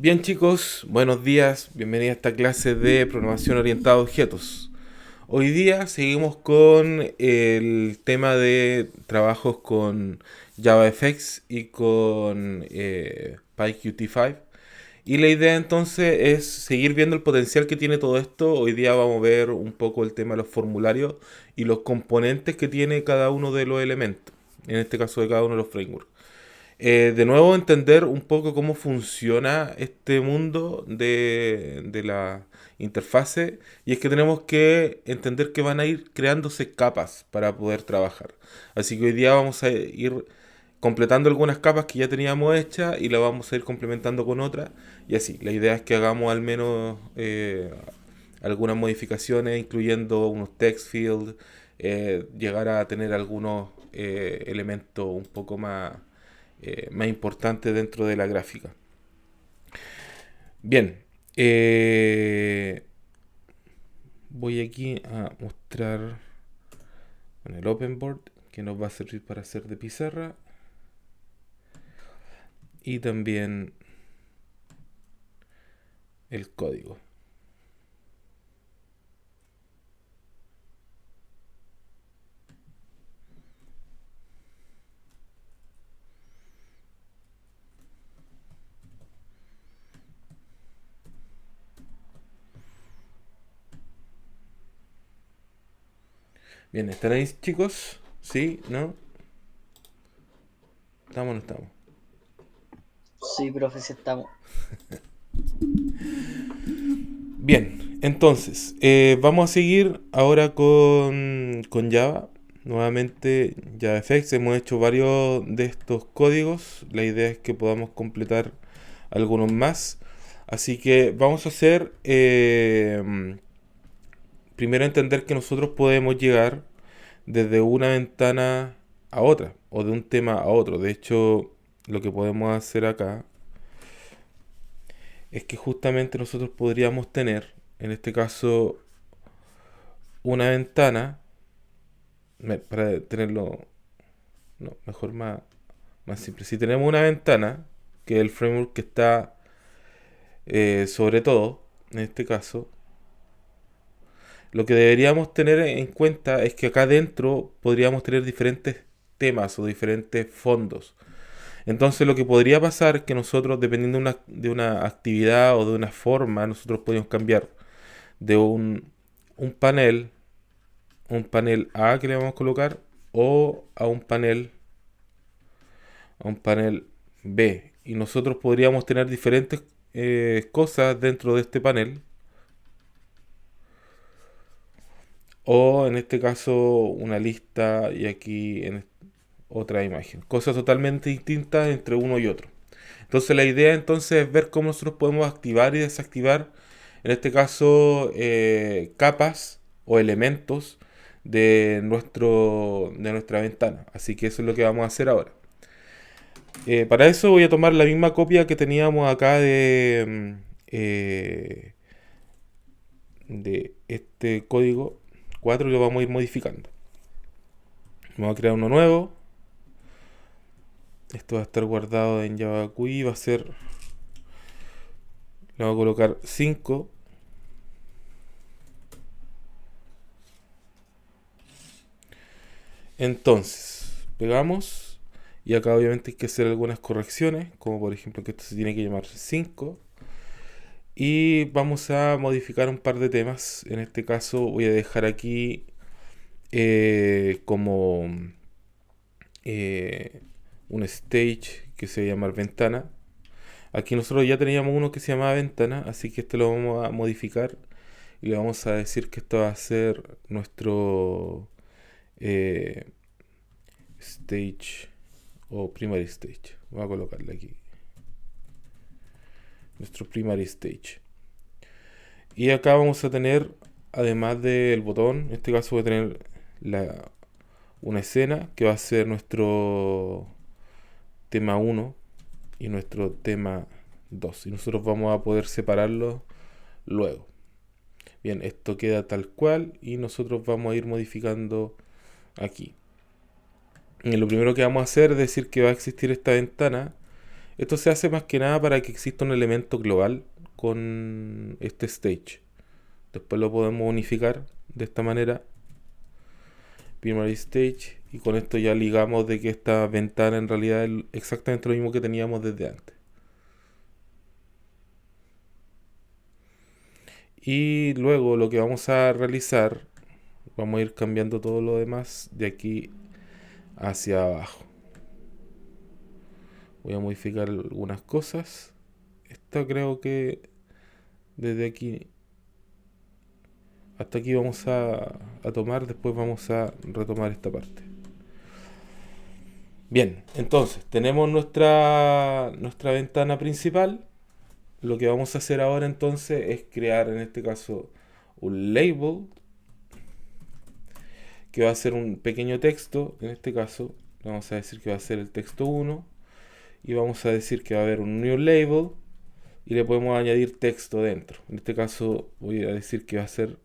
Bien chicos, buenos días, bienvenidos a esta clase de programación orientada a objetos. Hoy día seguimos con el tema de trabajos con JavaFX y con PyQt5. Y la idea entonces es seguir viendo el potencial que tiene todo esto. Hoy día vamos a ver un poco el tema de los formularios y los componentes que tiene cada uno de los elementos, en este caso de cada uno de los frameworks. De nuevo, entender un poco cómo funciona este mundo de la interfase. Y es que tenemos que entender que van a ir creándose capas para poder trabajar. Así que hoy día vamos a ir completando algunas capas que ya teníamos hechas y las vamos a ir complementando con otras. Y así, la idea es que hagamos al menos algunas modificaciones, incluyendo unos text fields, llegar a tener algunos elementos un poco más importante dentro de la gráfica. Bien, voy aquí a mostrar con el open board que nos va a servir para hacer de pizarra y también el código. Bien, ¿están ahí chicos? ¿Sí? ¿No? ¿Estamos o no estamos? Sí, profe, sí estamos. Bien, entonces, vamos a seguir ahora con Java. Nuevamente, JavaFX, hemos hecho varios de estos códigos. La idea es que podamos completar algunos más. Así que vamos a hacer, primero entender que nosotros podemos llegar desde una ventana a otra, o de un tema a otro. De hecho, lo que podemos hacer acá es que justamente nosotros podríamos tener, en este caso, una ventana, para tenerlo, no, mejor más simple. Si tenemos una ventana, que es el framework que está sobre todo, en este caso, lo que deberíamos tener en cuenta es que acá adentro podríamos tener diferentes temas o diferentes fondos. Entonces lo que podría pasar es que nosotros, dependiendo de una actividad o de una forma, nosotros podemos cambiar de un panel A que le vamos a colocar, o a un panel B. Y nosotros podríamos tener diferentes cosas dentro de este panel. O en este caso una lista y aquí otra imagen. Cosas totalmente distintas entre uno y otro. Entonces la idea entonces es ver cómo nosotros podemos activar y desactivar, en este caso, capas o elementos de nuestra ventana. Así que eso es lo que vamos a hacer ahora. Para eso voy a tomar la misma copia que teníamos acá de este código 4 y lo vamos a ir modificando. Vamos a crear uno nuevo. Esto va a estar guardado en JavaQuery. Va a ser. Le vamos a colocar 5. Entonces, pegamos. Y acá obviamente hay que hacer algunas correcciones. Como por ejemplo que esto se tiene que llamar 5. Y vamos a modificar un par de temas. En este caso voy a dejar aquí como eh, un stage que se llama ventana. Aquí nosotros ya teníamos uno que se llamaba ventana, así que este lo vamos a modificar y le vamos a decir que esto va a ser nuestro eh, stage o primary stage. Voy a colocarle aquí nuestro primary stage. Y acá vamos a tener, además del botón, en este caso voy a tener la, una escena que va a ser nuestro tema uno y nuestro tema 2. Y nosotros vamos a poder separarlos luego. Bien, esto queda tal cual y nosotros vamos a ir modificando aquí. Y lo primero que vamos a hacer es decir que va a existir esta ventana. Esto se hace más que nada para que exista un elemento global con este stage. Después lo podemos unificar de esta manera. Primary stage. Y con esto ya ligamos de que esta ventana en realidad es exactamente lo mismo que teníamos desde antes. Y luego lo que vamos a realizar, vamos a ir cambiando todo lo demás de aquí hacia abajo. Voy a modificar algunas cosas. Esta creo que desde aquí hasta aquí vamos a tomar, después vamos a retomar esta parte. Bien, entonces tenemos nuestra ventana principal. Lo que vamos a hacer ahora entonces es crear en este caso un label que va a ser un pequeño texto. En este caso vamos a decir que va a ser el texto 1 y vamos a decir que va a haber un new label y le podemos añadir texto dentro. En este caso voy a decir que va a ser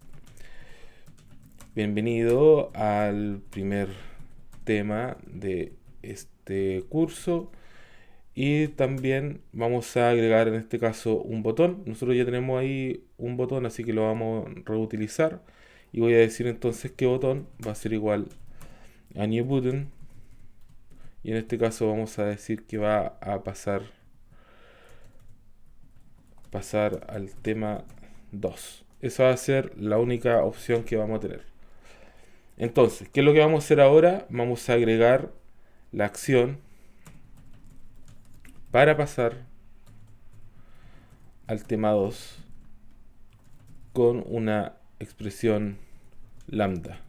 bienvenido al primer tema de este curso. Y también vamos a agregar en este caso un botón. Nosotros ya tenemos ahí un botón, así que lo vamos a reutilizar. Y voy a decir entonces que botón va a ser igual a new button. Y en este caso vamos a decir que va a pasar al tema 2. Esa va a ser la única opción que vamos a tener. Entonces, ¿qué es lo que vamos a hacer ahora? Vamos a agregar la acción para pasar al tema 2 con una expresión lambda.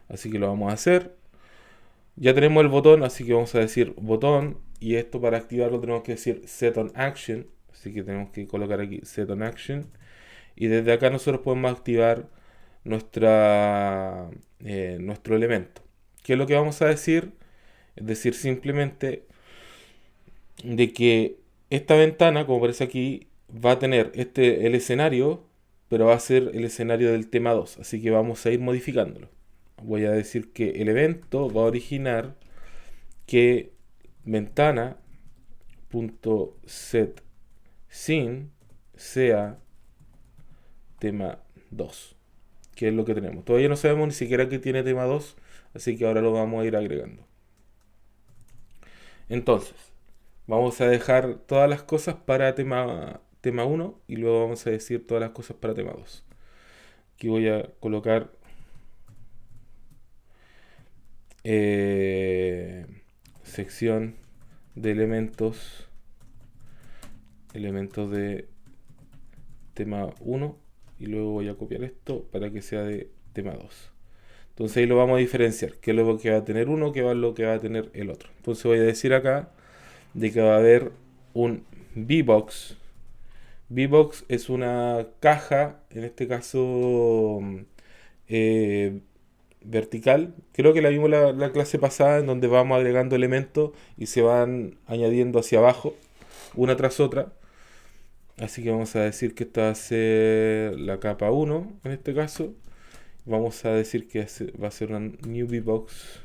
Así que lo vamos a hacer. Ya tenemos el botón, así que vamos a decir botón. Y esto para activarlo tenemos que decir set on action. Así que tenemos que colocar aquí set on action. Y desde acá nosotros podemos activar nuestro elemento. ¿Qué es lo que vamos a decir? Es decir, simplemente de que esta ventana, como aparece aquí, va a tener el escenario, pero va a ser el escenario del tema 2. Así que vamos a ir modificándolo. Voy a decir que el evento va a originar que ventana.setScene sea tema 2, que es lo que tenemos. Todavía no sabemos ni siquiera que tiene tema 2, así que ahora lo vamos a ir agregando. Entonces, vamos a dejar todas las cosas para tema 1 y luego vamos a decir todas las cosas para tema 2. Aquí voy a colocar sección de elementos de tema 1 y luego voy a copiar esto para que sea de tema 2. Entonces ahí lo vamos a diferenciar, qué es lo que va a tener uno, qué es lo que va a tener el otro. Entonces voy a decir acá de que va a haber un VBox. VBox es una caja, en este caso vertical. Creo que la vimos la clase pasada, en donde vamos agregando elementos y se van añadiendo hacia abajo, una tras otra. Así que vamos a decir que esta va a ser la capa 1, en este caso. Vamos a decir que va a ser una new VBox.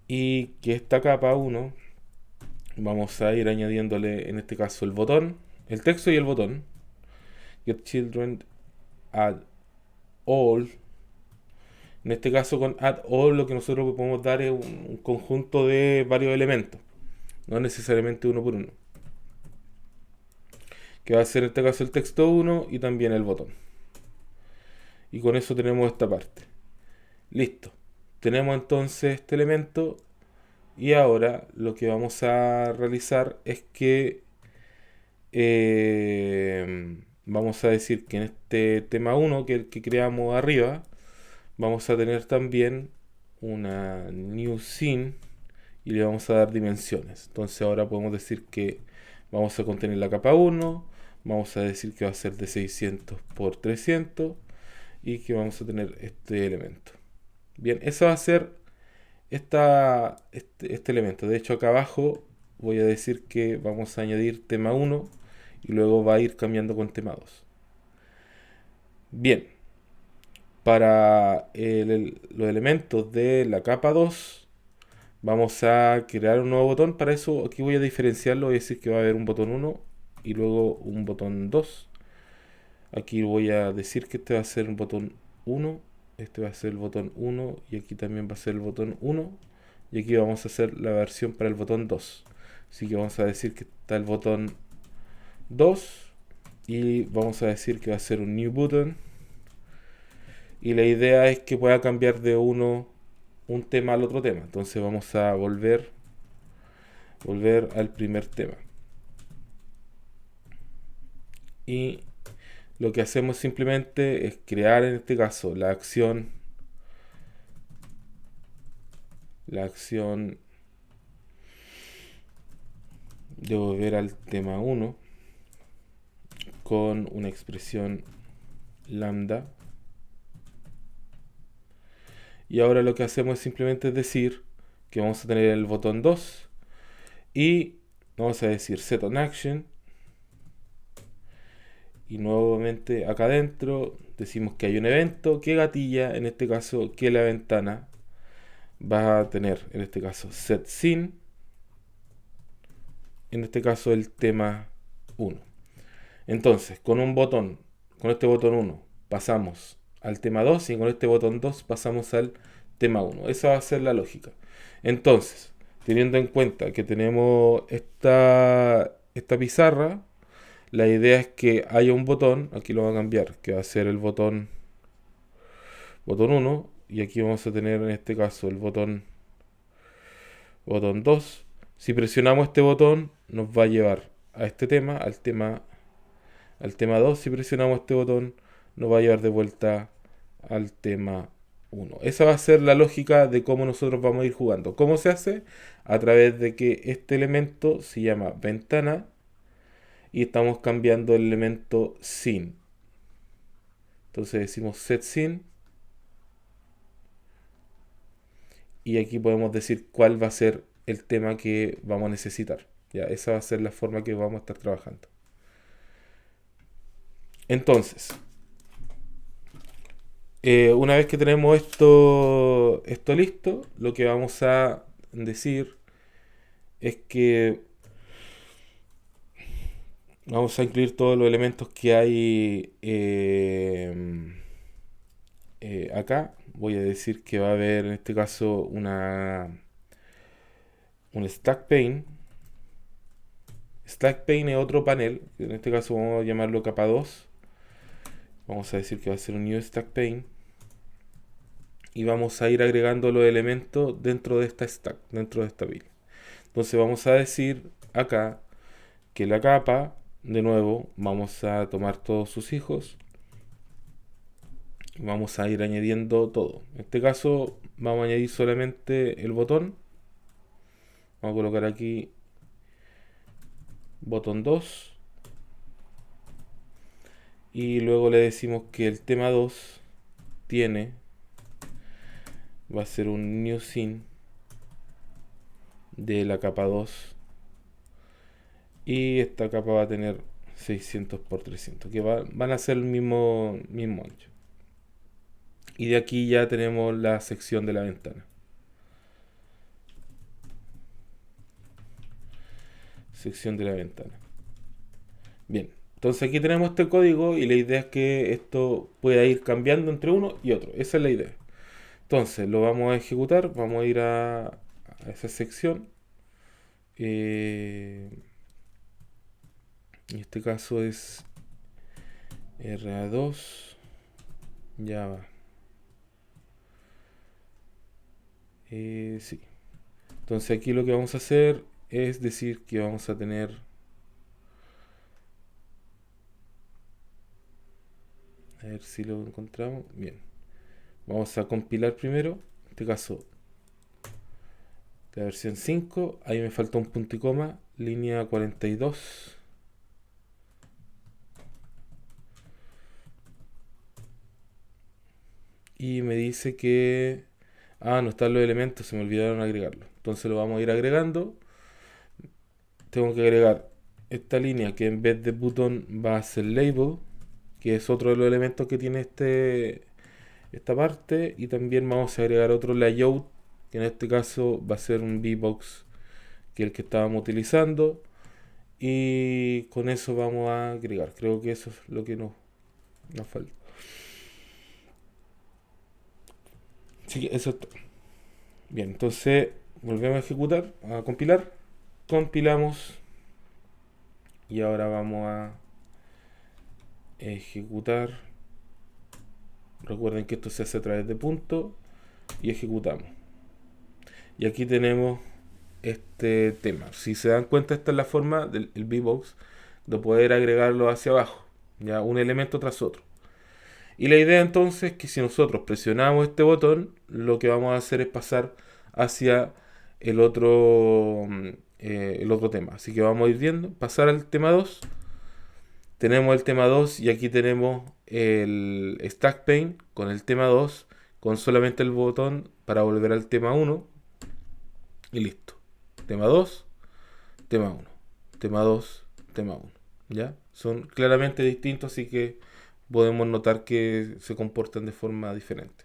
Y que esta capa 1 vamos a ir añadiéndole en este caso el botón, el texto y el botón. Get children add all. En este caso con add all lo que nosotros podemos dar es un conjunto de varios elementos, no necesariamente uno por uno, que va a ser en este caso el texto 1 y también el botón. Y con eso tenemos esta parte. Listo. Tenemos entonces este elemento y ahora lo que vamos a realizar es que vamos a decir que en este tema 1, que es el que creamos arriba, vamos a tener también una new scene y le vamos a dar dimensiones. Entonces ahora podemos decir que vamos a contener la capa 1, vamos a decir que va a ser de 600 por 300 y que vamos a tener este elemento. Bien, eso va a ser este elemento. De hecho, acá abajo voy a decir que vamos a añadir tema 1 y luego va a ir cambiando con tema 2. Bien, para los elementos de la capa 2 vamos a crear un nuevo botón. Para eso aquí voy a diferenciarlo, voy a decir que va a haber un botón 1 y luego un botón 2. Aquí voy a decir que este va a ser un botón 1, este va a ser el botón 1 y aquí también va a ser el botón 1 y aquí vamos a hacer la versión para el botón 2. Así que vamos a decir que está el botón 2 y vamos a decir que va a ser un new button, y la idea es que pueda cambiar de un tema al otro tema. Entonces vamos a volver al primer tema y lo que hacemos simplemente es crear en este caso la acción de volver al tema 1 con una expresión lambda. Y ahora lo que hacemos es simplemente decir que vamos a tener el botón 2 y vamos a decir set on action, y nuevamente acá adentro decimos que hay un evento que gatilla, en este caso, que la ventana va a tener, en este caso, set scene, en este caso el tema 1. Entonces, con este botón 1 pasamos al tema 2 y con este botón 2 pasamos al tema 1. Esa va a ser la lógica. Entonces, teniendo en cuenta que tenemos esta pizarra, la idea es que haya un botón, aquí lo va a cambiar, que va a ser el botón 1, y aquí vamos a tener en este caso el botón 2. Si presionamos este botón nos va a llevar a este tema, al tema 2. Si presionamos este botón nos va a llevar de vuelta al tema 1. Esa va a ser la lógica de cómo nosotros vamos a ir jugando. ¿Cómo se hace? A través de que este elemento se llama ventana y estamos cambiando el elemento scene. Entonces decimos set scene y aquí podemos decir cuál va a ser el tema que vamos a necesitar. Ya, esa va a ser la forma que vamos a estar trabajando. Entonces, una vez que tenemos esto listo, lo que vamos a decir es que vamos a incluir todos los elementos que hay acá. Voy a decir que va a haber en este caso un stack pane. Stack pane es otro panel, en este caso vamos a llamarlo capa 2. Vamos a decir que va a ser un new stack pane y vamos a ir agregando los elementos dentro de esta stack, dentro de esta pila. Entonces vamos a decir acá que la capa, de nuevo, vamos a tomar todos sus hijos, vamos a ir añadiendo todo. En este caso vamos a añadir solamente el botón. Vamos a colocar aquí botón 2 y luego le decimos que el tema 2 va a ser un new scene de la capa 2 y esta capa va a tener 600 por 300, que van a ser el mismo ancho. Y de aquí ya tenemos la sección de la ventana. Sección de la ventana. Bien, entonces aquí tenemos este código y la idea es que esto pueda ir cambiando entre uno y otro. Esa es la idea. Entonces lo vamos a ejecutar, vamos a ir a esa sección. En este caso es RA2 Java. Sí. Entonces aquí lo que vamos a hacer es decir que vamos a tener a ver si lo encontramos. Bien. Vamos a compilar primero. En este caso la versión 5. Ahí me falta un punto y coma. Línea 42. Y me dice que no están los elementos, se me olvidaron agregarlo. Entonces lo vamos a ir agregando. Tengo que agregar esta línea que en vez de button va a ser label, que es otro de los elementos que tiene esta parte, y también vamos a agregar otro layout, que en este caso va a ser un VBox, que es el que estábamos utilizando, y con eso vamos a agregar. Creo que eso es lo que nos falta. Así que eso está. Bien, entonces volvemos a ejecutar, a compilar, compilamos y ahora vamos a ejecutar. Recuerden que esto se hace a través de punto y ejecutamos. Y aquí tenemos este tema. Si se dan cuenta, esta es la forma del VBox de poder agregarlo hacia abajo, ya un elemento tras otro. Y la idea entonces es que si nosotros presionamos este botón, lo que vamos a hacer es pasar hacia el otro tema. Así que vamos a ir viendo, pasar al tema 2. Tenemos el tema 2 y aquí tenemos el Stack Pane con el tema 2, con solamente el botón para volver al tema 1 y listo. Tema 2, tema 1, tema 2, tema 1. ¿Ya? Son claramente distintos, así que podemos notar que se comportan de forma diferente.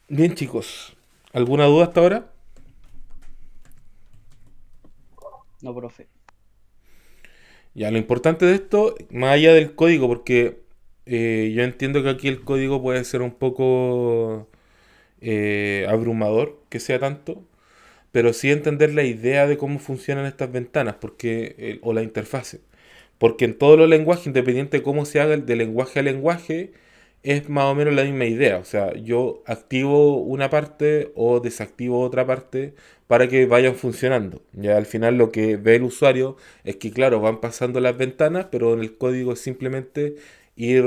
Bien, chicos, ¿alguna duda hasta ahora? No, profe. Ya, lo importante de esto, más allá del código, porque yo entiendo que aquí el código puede ser un poco abrumador, que sea tanto, pero sí entender la idea de cómo funcionan estas ventanas, o la interfase. Porque en todos los lenguajes, independiente de cómo se haga de lenguaje a lenguaje, es más o menos la misma idea. O sea, yo activo una parte o desactivo otra parte para que vayan funcionando. Ya al final lo que ve el usuario es que, claro, van pasando las ventanas, pero en el código es simplemente ir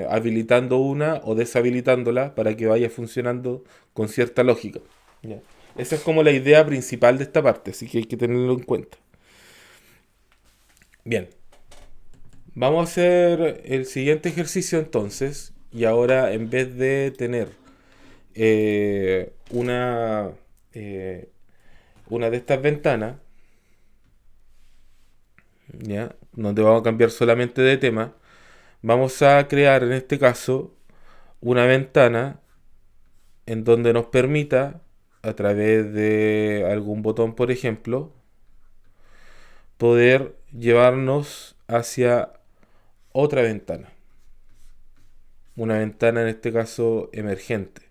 habilitando una o deshabilitándola para que vaya funcionando con cierta lógica. ¿Ya? Esa es como la idea principal de esta parte, así que hay que tenerlo en cuenta. Bien, vamos a hacer el siguiente ejercicio entonces. Y ahora en vez de tener eh, una, eh, una de estas ventanas, ¿ya? Donde vamos a cambiar solamente de tema, vamos a crear en este caso una ventana en donde nos permita, a través de algún botón por ejemplo, poder llevarnos hacia otra ventana. Una ventana en este caso emergente,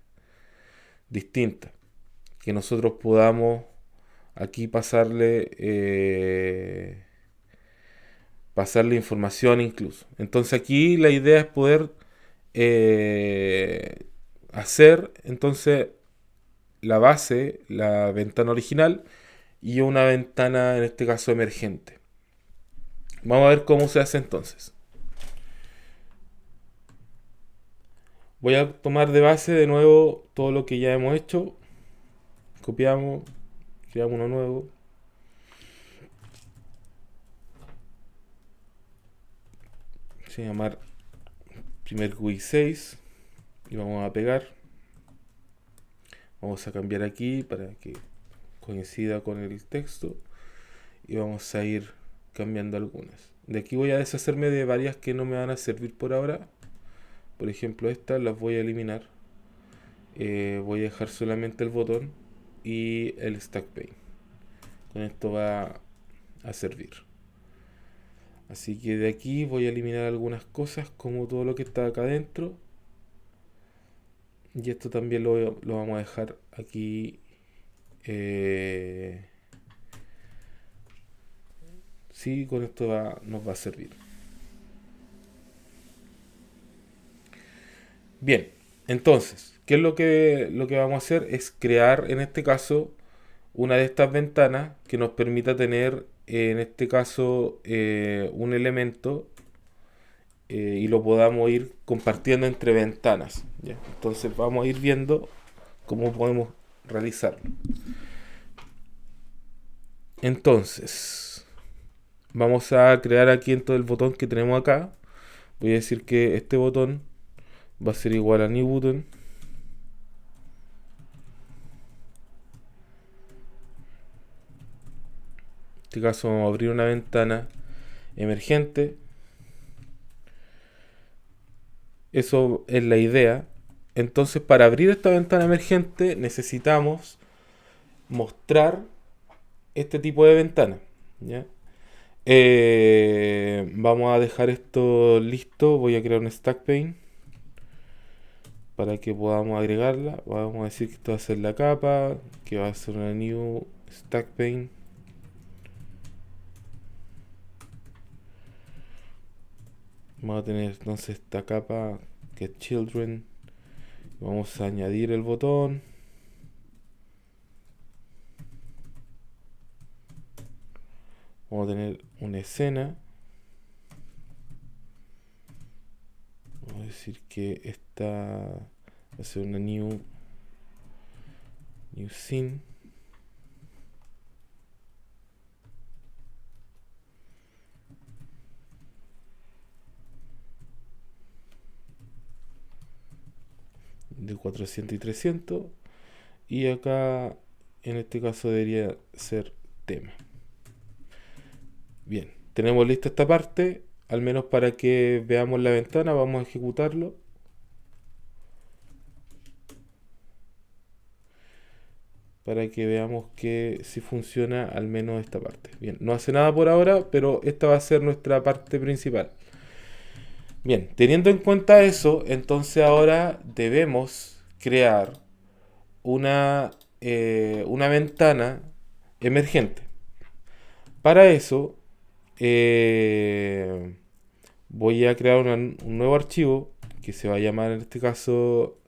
distinta, que nosotros podamos aquí pasarle información incluso. Entonces aquí la idea es poder eh, hacer entonces la base, la ventana original y una ventana en este caso emergente. Vamos a ver cómo se hace entonces. Voy a tomar de base de nuevo todo lo que ya hemos hecho. Copiamos, creamos uno nuevo. Se va a llamar primer GUI 6 y vamos a pegar. Vamos a cambiar aquí para que coincida con el texto y vamos a ir cambiando algunas. De aquí voy a deshacerme de varias que no me van a servir por ahora. Por ejemplo, estas las voy a eliminar. Voy a dejar solamente el botón y el stack pane. Con esto va a servir. Así que de aquí voy a eliminar algunas cosas como todo lo que está acá adentro. Y esto también lo vamos a dejar aquí. Sí, con esto nos va a servir. Bien, entonces, ¿qué es lo que vamos a hacer? Es crear en este caso una de estas ventanas que nos permita tener en este caso un elemento y lo podamos ir compartiendo entre ventanas. ¿Ya? Entonces vamos a ir viendo cómo podemos realizarlo. Entonces, vamos a crear aquí en todo el botón que tenemos acá. Voy a decir que este botón va a ser igual a new button. En este caso vamos a abrir una ventana emergente. Eso es la idea. Entonces, para abrir esta ventana emergente necesitamos mostrar este tipo de ventana, ¿ya? Vamos a dejar esto listo. Voy a crear un stack pane para que podamos agregarla. Vamos a decir que esto va a ser la capa, que va a ser una new stack pane. Vamos a tener entonces esta capa que es children. Vamos a añadir el botón. Vamos a tener una escena. Vamos a decir que esta va a ser una new scene. De 400 y 300. Y acá en este caso debería ser tema. Bien, tenemos lista esta parte, al menos para que veamos la ventana. Vamos a ejecutarlo. Para que veamos que si funciona al menos esta parte. Bien, no hace nada por ahora, pero esta va a ser nuestra parte principal. Bien, teniendo en cuenta eso, entonces ahora debemos crear una ventana emergente. Para eso voy a crear un nuevo archivo que se va a llamar en este caso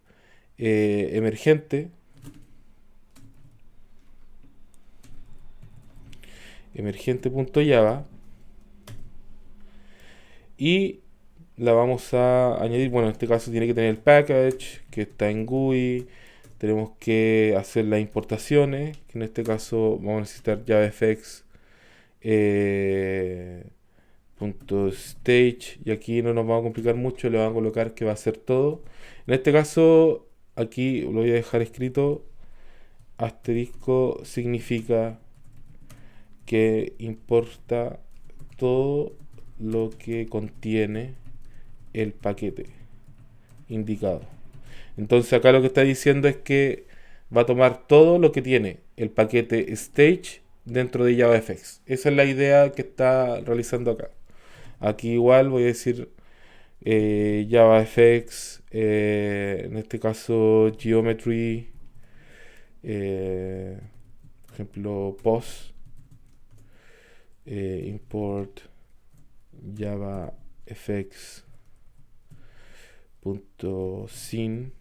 emergente. Emergente.java. Y la vamos a añadir. Bueno, en este caso tiene que tener el package que está en GUI. Tenemos que hacer las importaciones, que en este caso vamos a necesitar JavaFX .stage, y aquí no nos vamos a complicar mucho, le vamos a colocar que va a ser todo. En este caso, aquí lo voy a dejar escrito. Asterisco significa que importa todo lo que contiene el paquete indicado. Entonces acá lo que está diciendo es que va a tomar todo lo que tiene el paquete stage dentro de JavaFX. Esa es la idea que está realizando acá. Aquí igual voy a decir JavaFX, en este caso geometry, por ejemplo post, import JavaFX .scene. En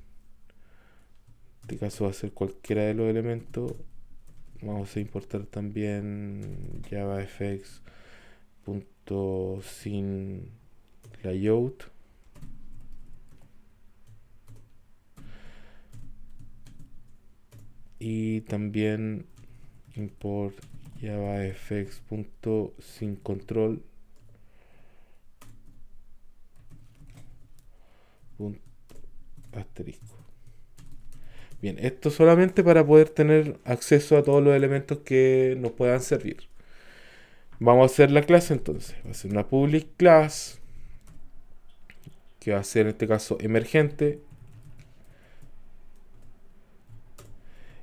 este caso va a ser cualquiera de los elementos. Vamos a importar también JavaFX .scene layout. Y también import JavaFX .scene control asterisco. Bien, esto solamente para poder tener acceso a todos los elementos que nos puedan servir. Vamos a hacer la clase entonces. Va a ser una public class, que va a ser en este caso emergente.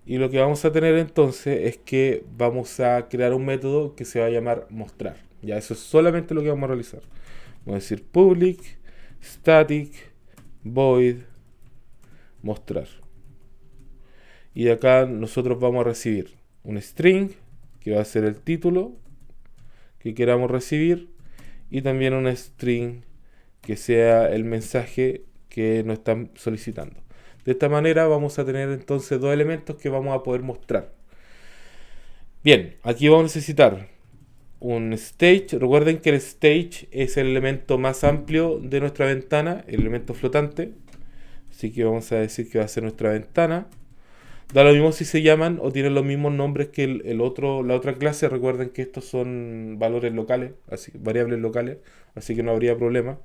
Y lo que vamos a tener entonces es que vamos a crear un método que se va a llamar mostrar. Ya, eso es solamente lo que vamos a realizar. Vamos a decir public static void mostrar. Y de acá nosotros vamos a recibir un string, que va a ser el título que queramos recibir, y también un string que sea el mensaje que nos están solicitando. De esta manera vamos a tener entonces dos elementos que vamos a poder mostrar. Bien, aquí vamos a necesitar un stage. Recuerden que el stage es el elemento más amplio de nuestra ventana, el elemento flotante. Así que vamos a decir que va a ser nuestra ventana. Da lo mismo si se llaman o tienen los mismos nombres que la otra clase. Recuerden que estos son valores locales, así, variables locales, así que no habría problema.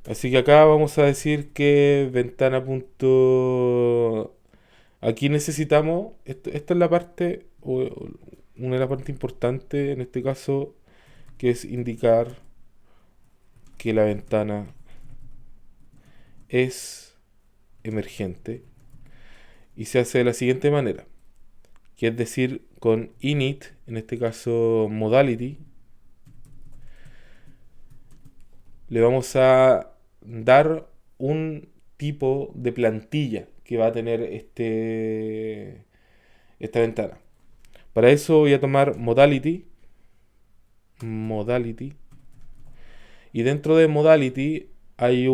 Así que acá vamos a decir que ventana. Aquí necesitamos, esta es la parte, una de las partes importantes en este caso, que es indicar que la ventana es emergente y se hace de la siguiente manera, que es decir, con init, en este caso modality, le vamos a dar un tipo de plantilla que va a tener esta ventana. Para eso voy a tomar modality, y dentro de modality hay es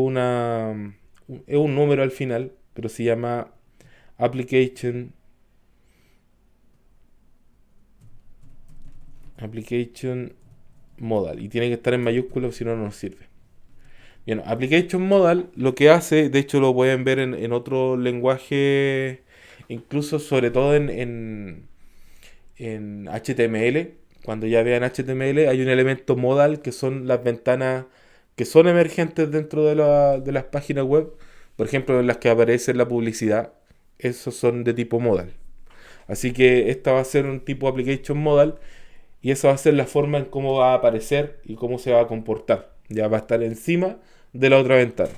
un número al final, pero se llama application modal, y tiene que estar en mayúsculas, si no, no nos sirve. Bien, application modal lo que hace, de hecho lo pueden ver en otro lenguaje, incluso sobre todo en HTML. Cuando ya vean HTML hay un elemento modal que son las ventanas que son emergentes dentro de las páginas web. Por ejemplo, en las que aparece la publicidad, esos son de tipo modal. Así que esta va a ser un tipo application modal y esa va a ser la forma en cómo va a aparecer y cómo se va a comportar. Ya va a estar encima de la otra ventana.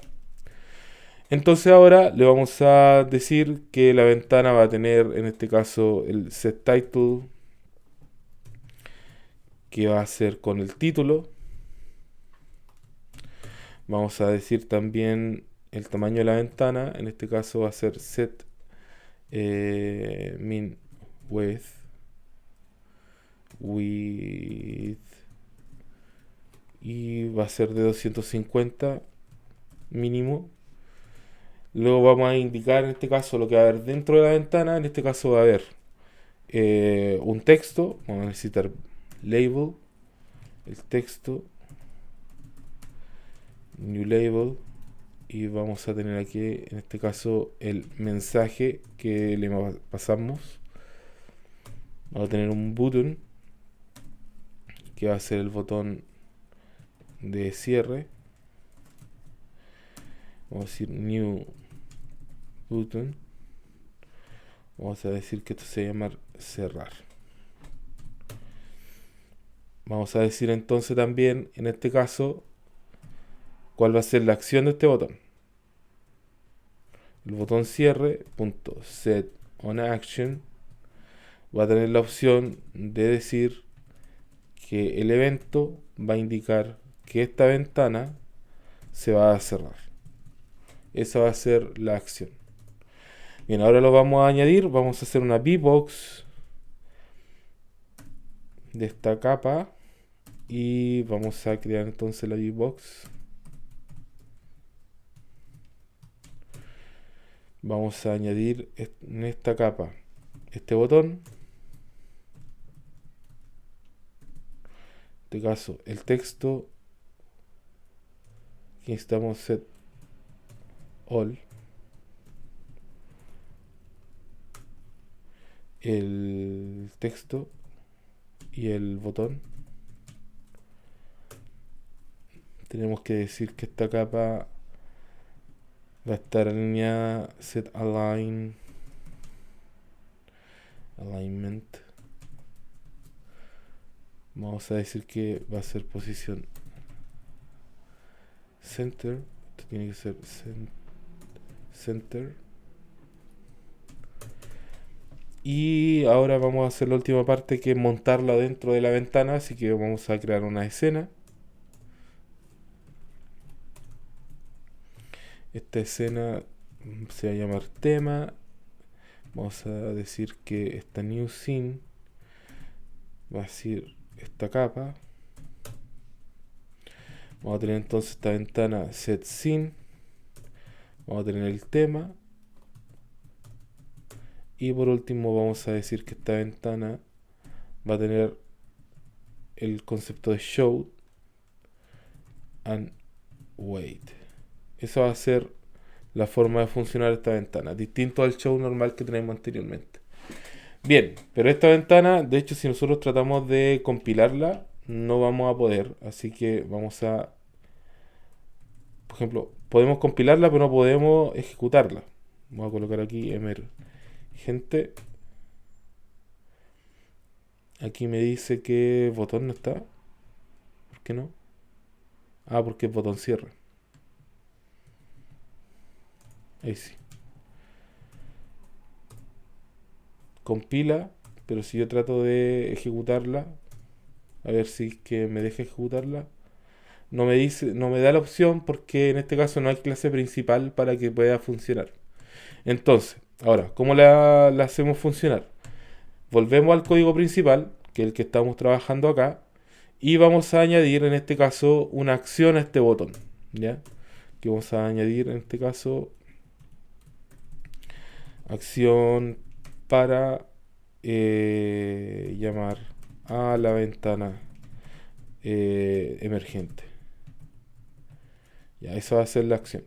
Entonces ahora le vamos a decir que la ventana va a tener en este caso el set title, que va a ser con el título. Vamos a decir también el tamaño de la ventana, en este caso va a ser set min width y va a ser de 250 mínimo. Luego vamos a indicar en este caso lo que va a haber dentro de la ventana. En este caso va a haber un texto. Vamos a necesitar label, el texto, new label, y vamos a tener aquí en este caso el mensaje que le pasamos. Vamos a tener un button que va a ser el botón de cierre. Vamos a decir new button. Vamos a decir que esto se llama cerrar. Vamos a decir entonces también en este caso cuál va a ser la acción de este botón. El botón cierre .set on action va a tener la opción de decir que el evento va a indicar que esta ventana se va a cerrar. Esa va a ser la acción. Bien, ahora lo vamos a añadir. Vamos a hacer una VBox de esta capa y vamos a crear entonces la VBox. Vamos a añadir en esta capa este botón, en este caso el texto, aquí necesitamos set all, el texto y el botón. Tenemos que decir que esta capa va a estar alineada set alignment. Vamos a decir que va a ser posición center. Esto tiene que ser center. Y ahora vamos a hacer la última parte, que es montarla dentro de la ventana. Así que vamos a crear una escena. Esta escena se va a llamar tema. Vamos a decir que esta new scene va a ser esta capa. Vamos a tener entonces esta ventana set scene. Vamos a tener el tema. Y por último vamos a decir que esta ventana va a tener el concepto de show and wait. Esa va a ser la forma de funcionar esta ventana, distinto al show normal que tenemos anteriormente. Bien, pero esta ventana, de hecho, si nosotros tratamos de compilarla, no vamos a poder. Así que vamos a, por ejemplo, podemos compilarla, pero no podemos ejecutarla. Vamos a colocar aquí emergente. Aquí me dice que botón no está. ¿Por qué no? Ah, porque es botón cierre. Ahí sí. Compila, pero si yo trato de ejecutarla, a ver si es que me deja ejecutarla, no me dice, no me da la opción porque en este caso no hay clase principal para que pueda funcionar. Entonces, ahora, ¿cómo la hacemos funcionar? Volvemos al código principal, que es el que estamos trabajando acá, y vamos a añadir en este caso una acción a este botón, ¿ya? Que vamos a añadir en este caso acción para llamar a la ventana emergente. Ya, esa va a ser la acción.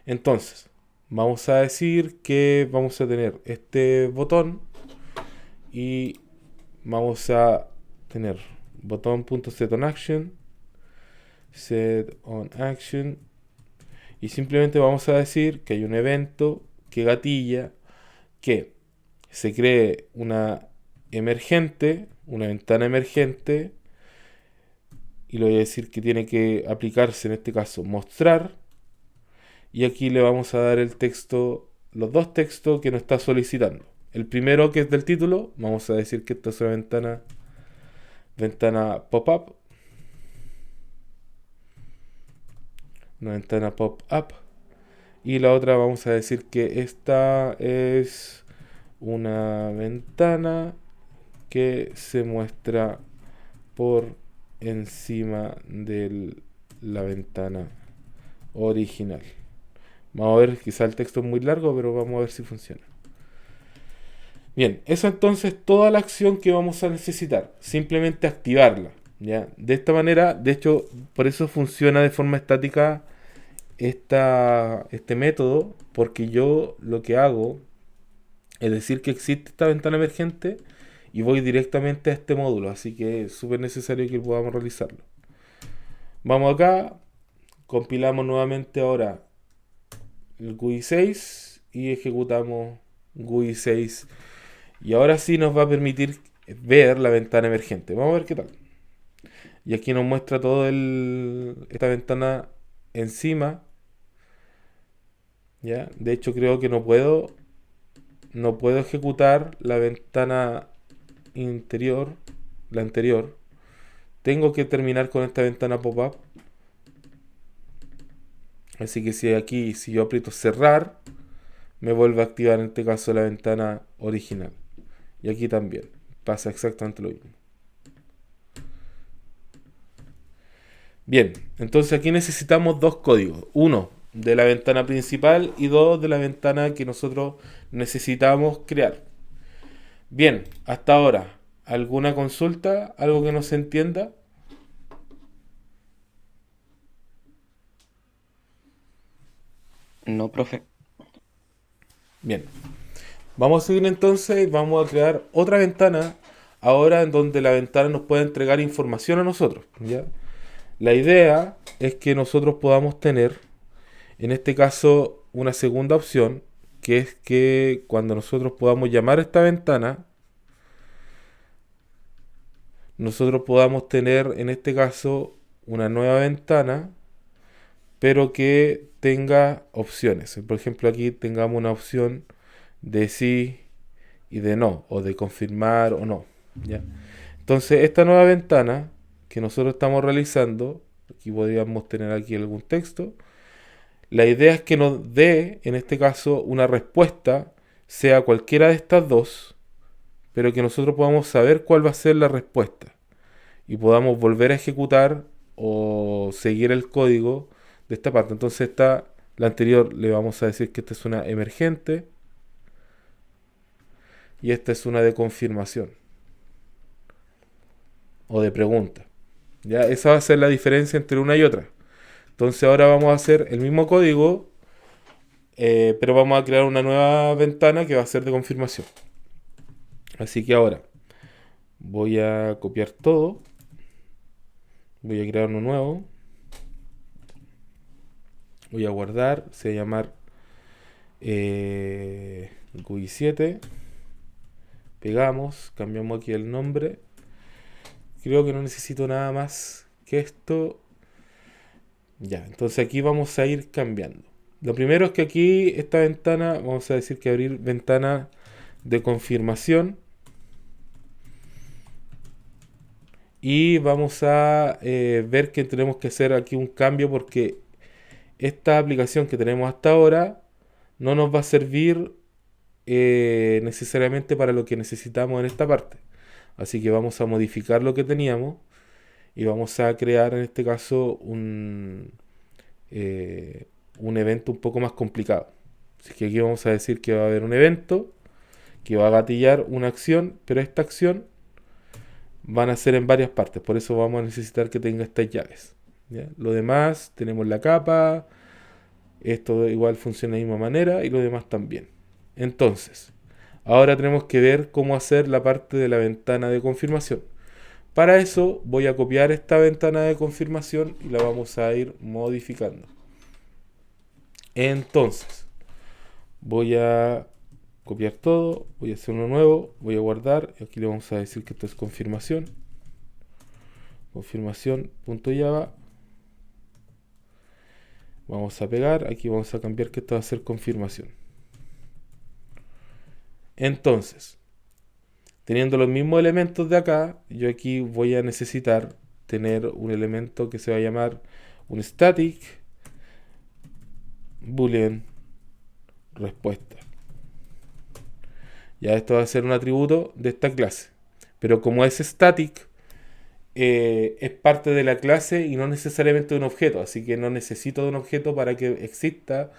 Entonces, vamos a decir que vamos a tener este botón y vamos a tener botón.setOnAction, setOnAction, y simplemente vamos a decir que hay un evento que gatilla que se cree una emergente, una ventana emergente, y le voy a decir que tiene que aplicarse en este caso mostrar, y aquí le vamos a dar el texto, los dos textos que nos está solicitando. El primero, que es del título, vamos a decir que esta es una ventana pop-up, una ventana pop-up, y la otra vamos a decir que esta es una ventana que se muestra por encima de la ventana original. Vamos a ver, quizá el texto es muy largo, pero vamos a ver si funciona. Bien, eso entonces es toda la acción que vamos a necesitar. Simplemente activarla, ¿ya? De esta manera, de hecho, por eso funciona de forma estática este método, porque yo lo que hago es decir que existe esta ventana emergente y voy directamente a este módulo, así que es súper necesario que podamos realizarlo. Vamos acá, compilamos nuevamente ahora el GUI 6 y ejecutamos GUI 6, y ahora sí nos va a permitir ver la ventana emergente. Vamos a ver qué tal. Y aquí nos muestra todo esta ventana encima, ¿ya? De hecho creo que no puedo ejecutar la ventana interior, la anterior. Tengo que terminar con esta ventana pop-up. Así que si yo aprieto cerrar, me vuelve a activar en este caso la ventana original. Y aquí también pasa exactamente lo mismo. Bien, entonces aquí necesitamos dos códigos. Uno de la ventana principal y dos de la ventana que nosotros necesitamos crear. Bien, hasta ahora, ¿alguna consulta? ¿Algo que no se entienda? No, profe. Bien, vamos a seguir entonces y vamos a crear otra ventana ahora en donde la ventana nos pueda entregar información a nosotros, ¿ya? La idea es que nosotros podamos tener, en este caso, una segunda opción, que es que cuando nosotros podamos llamar a esta ventana, nosotros podamos tener, en este caso, una nueva ventana, pero que tenga opciones. Por ejemplo, aquí tengamos una opción de sí y de no, o de confirmar o no, ¿ya? Entonces, esta nueva ventana que nosotros estamos realizando, aquí podríamos tener aquí algún texto. La idea es que nos dé, en este caso, una respuesta, sea cualquiera de estas dos, pero que nosotros podamos saber cuál va a ser la respuesta y podamos volver a ejecutar o seguir el código de esta parte. Entonces, la anterior le vamos a decir que esta es una emergente y esta es una de confirmación o de pregunta. Ya, esa va a ser la diferencia entre una y otra. Entonces, ahora vamos a hacer el mismo código, pero vamos a crear una nueva ventana que va a ser de confirmación. Así que ahora voy a copiar todo, voy a crear uno nuevo, voy a guardar, se va a llamar GUI 7, pegamos, cambiamos aquí el nombre. Creo que no necesito nada más que esto. Ya, entonces aquí vamos a ir cambiando. Lo primero es que aquí esta ventana, vamos a decir que abrir ventana de confirmación. Y vamos a ver que tenemos que hacer aquí un cambio porque esta aplicación que tenemos hasta ahora no nos va a servir necesariamente para lo que necesitamos en esta parte. Así que vamos a modificar lo que teníamos y vamos a crear en este caso un evento un poco más complicado. Así que aquí vamos a decir que va a haber un evento que va a gatillar una acción, pero esta acción van a ser en varias partes, por eso vamos a necesitar que tenga estas llaves. ¿Ya? Lo demás, tenemos la capa, esto igual funciona de la misma manera y lo demás también. Entonces, ahora tenemos que ver cómo hacer la parte de la ventana de confirmación. Para eso voy a copiar esta ventana de confirmación y la vamos a ir modificando. Entonces, voy a copiar todo, voy a hacer uno nuevo, voy a guardar y aquí le vamos a decir que esto es confirmación. Confirmación.java. Vamos a pegar, aquí vamos a cambiar que esto va a ser confirmación. Entonces, teniendo los mismos elementos de acá, yo aquí voy a necesitar tener un elemento que se va a llamar un static boolean respuesta. Ya esto va a ser un atributo de esta clase. Pero como es static, es parte de la clase y no necesariamente de un objeto. Así que no necesito de un objeto para que exista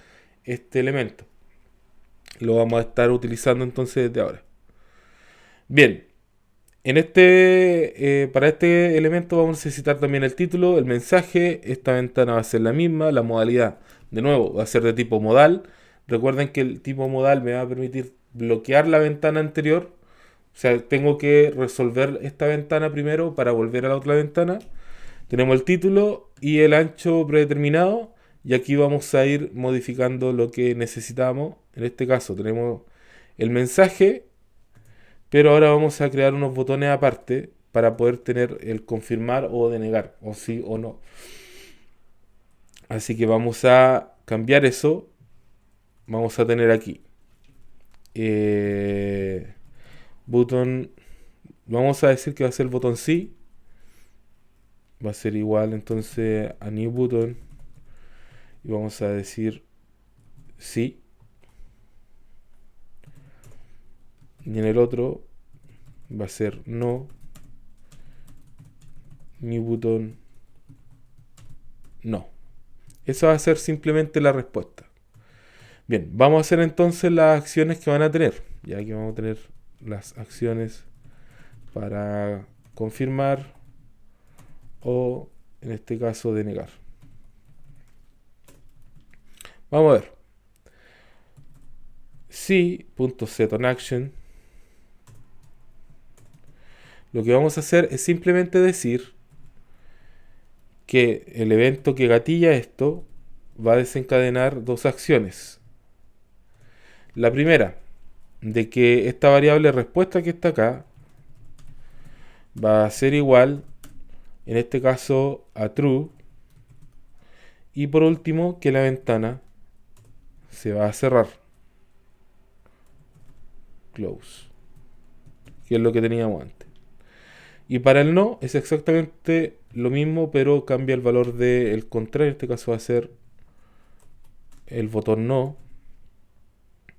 este elemento. Lo vamos a estar utilizando entonces desde ahora. Bien, para este elemento vamos a necesitar también el título, el mensaje. Esta ventana va a ser la misma, la modalidad de nuevo va a ser de tipo modal. Recuerden que el tipo modal me va a permitir bloquear la ventana anterior. O sea, tengo que resolver esta ventana primero para volver a la otra ventana. Tenemos el título y el ancho predeterminado. Y aquí vamos a ir modificando lo que necesitamos. En este caso tenemos el mensaje, pero ahora vamos a crear unos botones aparte para poder tener el confirmar o denegar, o sí o no. Así que vamos a cambiar eso. Vamos a tener aquí botón. Vamos a decir que va a ser el botón sí. Va a ser igual entonces a new button. Y vamos a decir sí. Y en el otro va a ser no. New button no. Esa va a ser simplemente la respuesta. Bien, vamos a hacer entonces las acciones que van a tener. Ya que vamos a tener las acciones para confirmar o en este caso denegar. Vamos a ver. C.setOnAction. Lo que vamos a hacer es simplemente decir que el evento que gatilla esto va a desencadenar dos acciones. La primera, de que esta variable respuesta que está acá va a ser igual, en este caso, a true. Y por último, que la ventana se va a cerrar. Close. Que es lo que teníamos antes. Y para el no es exactamente lo mismo, pero cambia el valor del contrario. En este caso va a ser el botón no.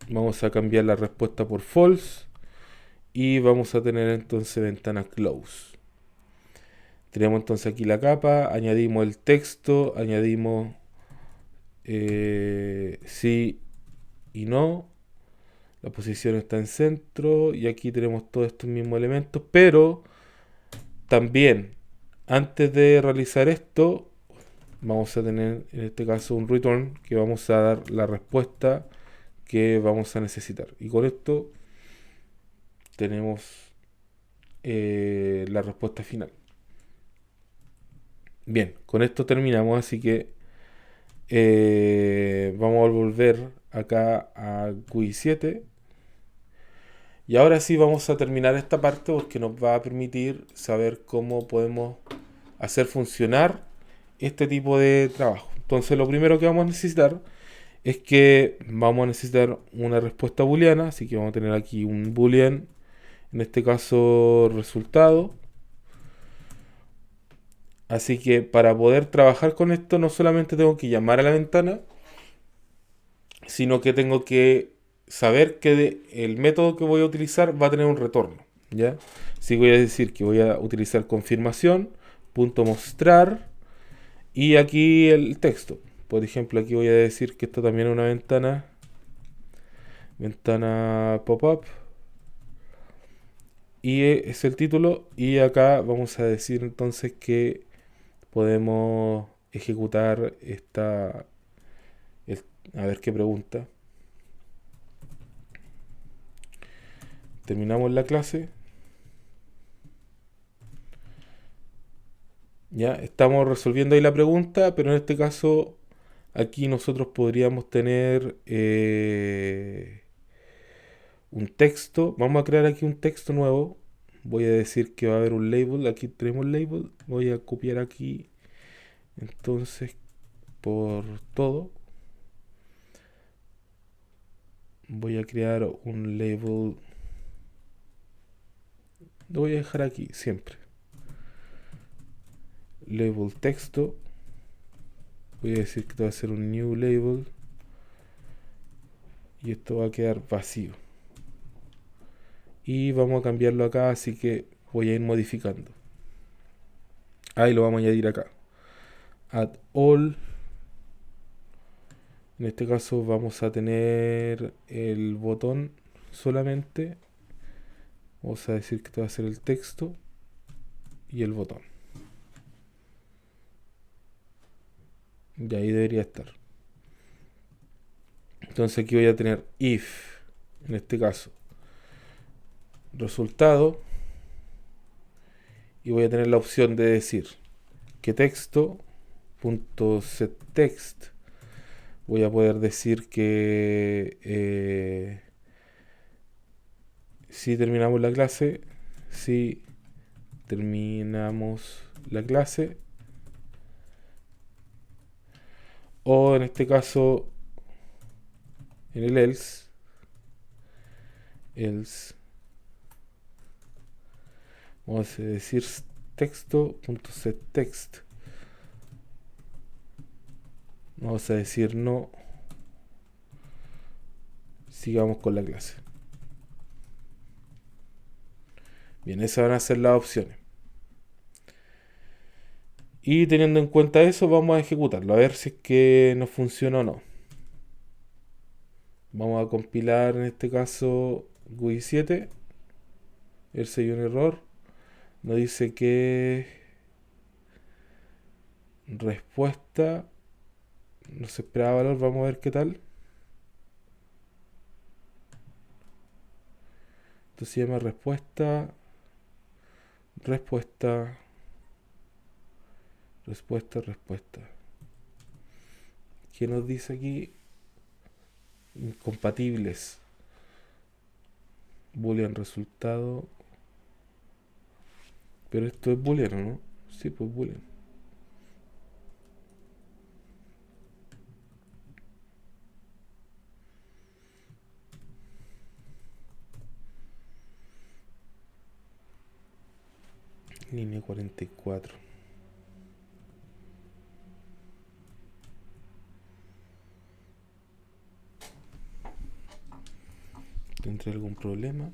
Vamos a cambiar la respuesta por false. Y vamos a tener entonces ventana close. Tenemos entonces aquí la capa. Añadimos el texto. Añadimos sí y no. La posición está en centro. Y aquí tenemos todos estos mismos elementos. Pero también, antes de realizar esto, vamos a tener en este caso un return que vamos a dar la respuesta que vamos a necesitar. Y con esto tenemos la respuesta final. Bien, con esto terminamos, así que vamos a volver acá a GUI 7. Y ahora sí vamos a terminar esta parte porque nos va a permitir saber cómo podemos hacer funcionar este tipo de trabajo. Entonces lo primero que vamos a necesitar es que vamos a necesitar una respuesta booleana, así que vamos a tener aquí un boolean, en este caso resultado. Así que para poder trabajar con esto no solamente tengo que llamar a la ventana, sino que tengo que saber que el método que voy a utilizar va a tener un retorno, ¿ya? Así que voy a decir que voy a utilizar confirmación, punto mostrar, y aquí el texto. Por ejemplo, aquí voy a decir que esto también es una ventana pop-up, y es el título, y acá vamos a decir entonces que podemos ejecutar el- a ver qué pregunta. Terminamos la clase. Ya estamos resolviendo ahí la pregunta, pero en este caso aquí nosotros podríamos tener un texto. Vamos a crear aquí un texto nuevo. Voy a decir que va a haber un label. Aquí tenemos label. Voy a copiar aquí entonces por todo. Voy a crear un label. Lo voy a dejar aquí siempre. Label texto. Voy a decir que va a ser un new label. Y esto va a quedar vacío. Y vamos a cambiarlo acá, así que voy a ir modificando. Ahí lo vamos a añadir acá. Add all. En este caso vamos a tener el botón solamente. Vamos a decir que esto va a ser el texto y el botón. Y ahí debería estar. Entonces aquí voy a tener if, en este caso, resultado. Y voy a tener la opción de decir que texto.setText. Voy a poder decir que si terminamos la clase, si terminamos la clase, o en este caso en el else vamos a decir texto.setText, vamos a decir no, sigamos con la clase. Bien, esas van a ser las opciones. Y teniendo en cuenta eso, vamos a ejecutarlo, a ver si es que nos funciona o no. Vamos a compilar en este caso GUI 7. Él se dio un error. Nos dice que respuesta no se esperaba valor. Vamos a ver qué tal. Esto se llama respuesta, respuesta. ¿Qué nos dice aquí? Incompatibles. Boolean resultado. Pero esto es booleano, ¿no? Sí, pues boolean. Línea 44. ¿Tendré algún problema?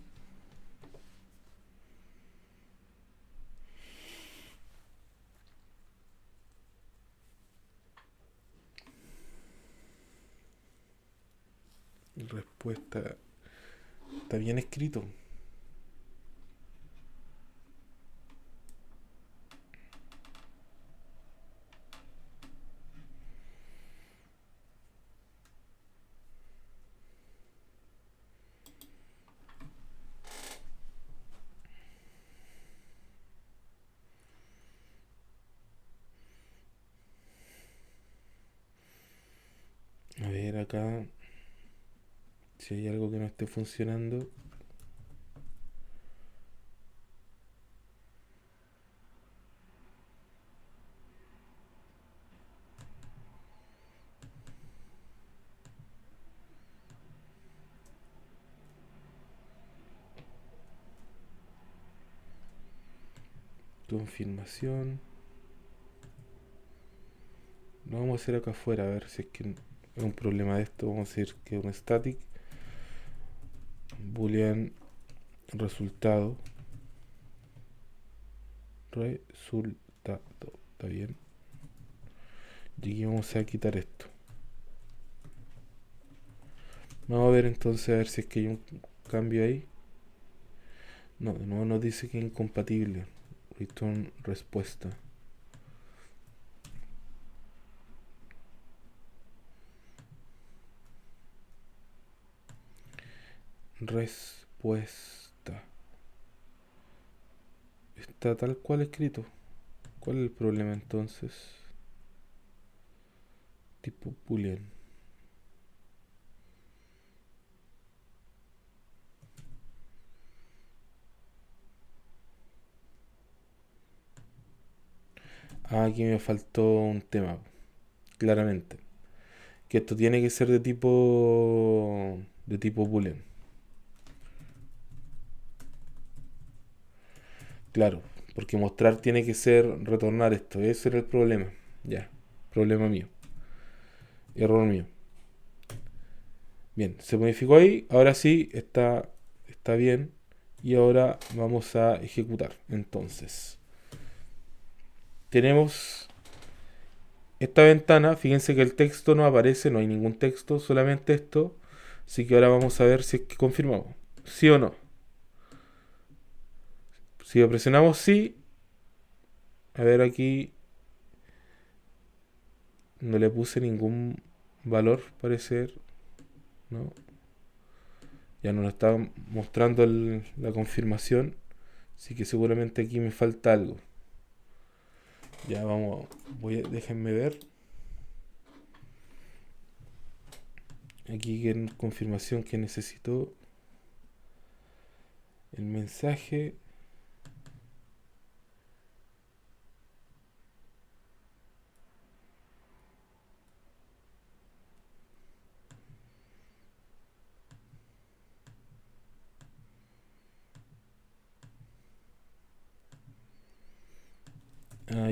Respuesta. Está bien escrito. A ver acá. Si hay algo que no esté funcionando. Confirmación. Lo vamos a hacer acá afuera, a ver si es que es un problema de esto. Vamos a decir que es un static boolean resultado. Resultado. ¿Está bien? Y aquí vamos a quitar esto. Vamos a ver entonces a ver si es que hay un cambio ahí. No, de nuevo nos dice que es incompatible. Return respuesta. Respuesta. Está tal cual escrito. ¿Cuál es el problema entonces? Tipo boolean. Aquí me faltó un tema, claramente. Que esto tiene que ser de tipo boolean. Claro, porque mostrar tiene que ser retornar esto. Ese era el problema. Ya, problema mío. Error mío. Bien, se modificó ahí. Ahora sí, está bien. Y ahora vamos a ejecutar. Entonces, tenemos esta ventana. Fíjense que el texto no aparece, no hay ningún texto, solamente esto. Así que ahora vamos a ver si es que confirmamos. ¿Sí o no? Si lo presionamos sí, a ver aquí no le puse ningún valor, parece, ¿no? Ya no nos está mostrando la confirmación, así que seguramente aquí me falta algo. Ya vamos, déjenme ver. Aquí en confirmación que necesito el mensaje.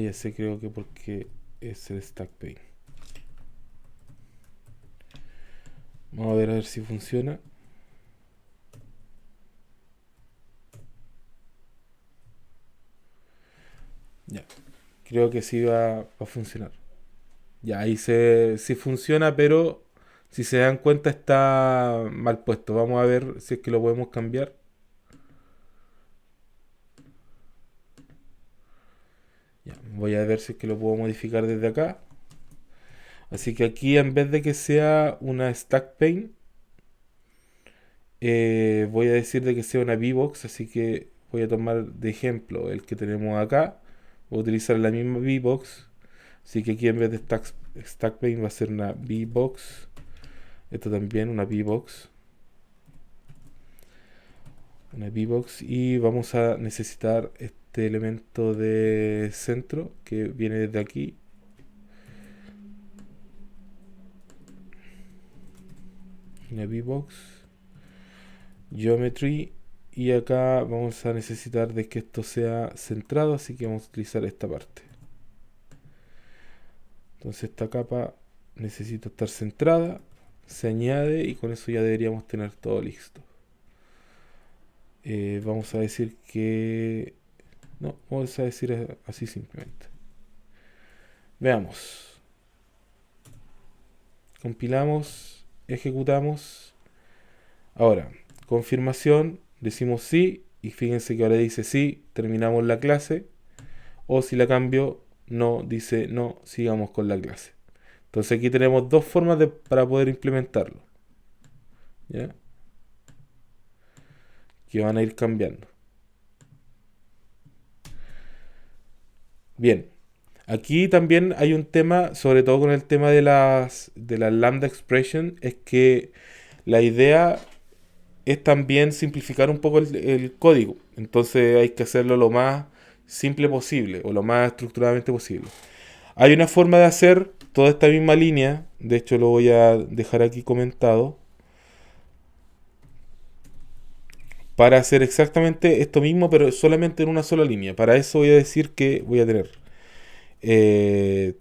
Ya sé, creo que porque es el stack pane. Vamos a ver si funciona. Ya, creo que sí va a funcionar. Ya, ahí sí funciona, pero si se dan cuenta está mal puesto. Vamos a ver si es que lo podemos cambiar. Ya, voy a ver si es que lo puedo modificar desde acá. Así que aquí en vez de que sea una stack pane, voy a decir de que sea una VBox. Así que voy a tomar de ejemplo el que tenemos acá. Voy a utilizar la misma VBox. Así que aquí en vez de stack pane va a ser una VBox. Esto también una VBox. Una VBox. Y vamos a necesitar este elemento de centro que viene desde aquí. Una VBox. Geometry. Y acá vamos a necesitar de que esto sea centrado, así que vamos a utilizar esta parte. Entonces esta capa necesita estar centrada, se añade y con eso ya deberíamos tener todo listo. Vamos a decir que... No, vamos a decir así simplemente. Veamos. Compilamos, ejecutamos. Ahora, confirmación, decimos sí y fíjense que ahora dice sí, terminamos la clase. O si la cambio, no, dice no, sigamos con la clase. Entonces aquí tenemos dos formas para poder implementarlo. ¿Ya? Que van a ir cambiando. Bien. Aquí también hay un tema, sobre todo con el tema de las lambda expression, es que la idea es también simplificar un poco el código. Entonces hay que hacerlo lo más simple posible o lo más estructuradamente posible. Hay una forma de hacer toda esta misma línea, de hecho lo voy a dejar aquí comentado, para hacer exactamente esto mismo, pero solamente en una sola línea. Para eso voy a decir que voy a tener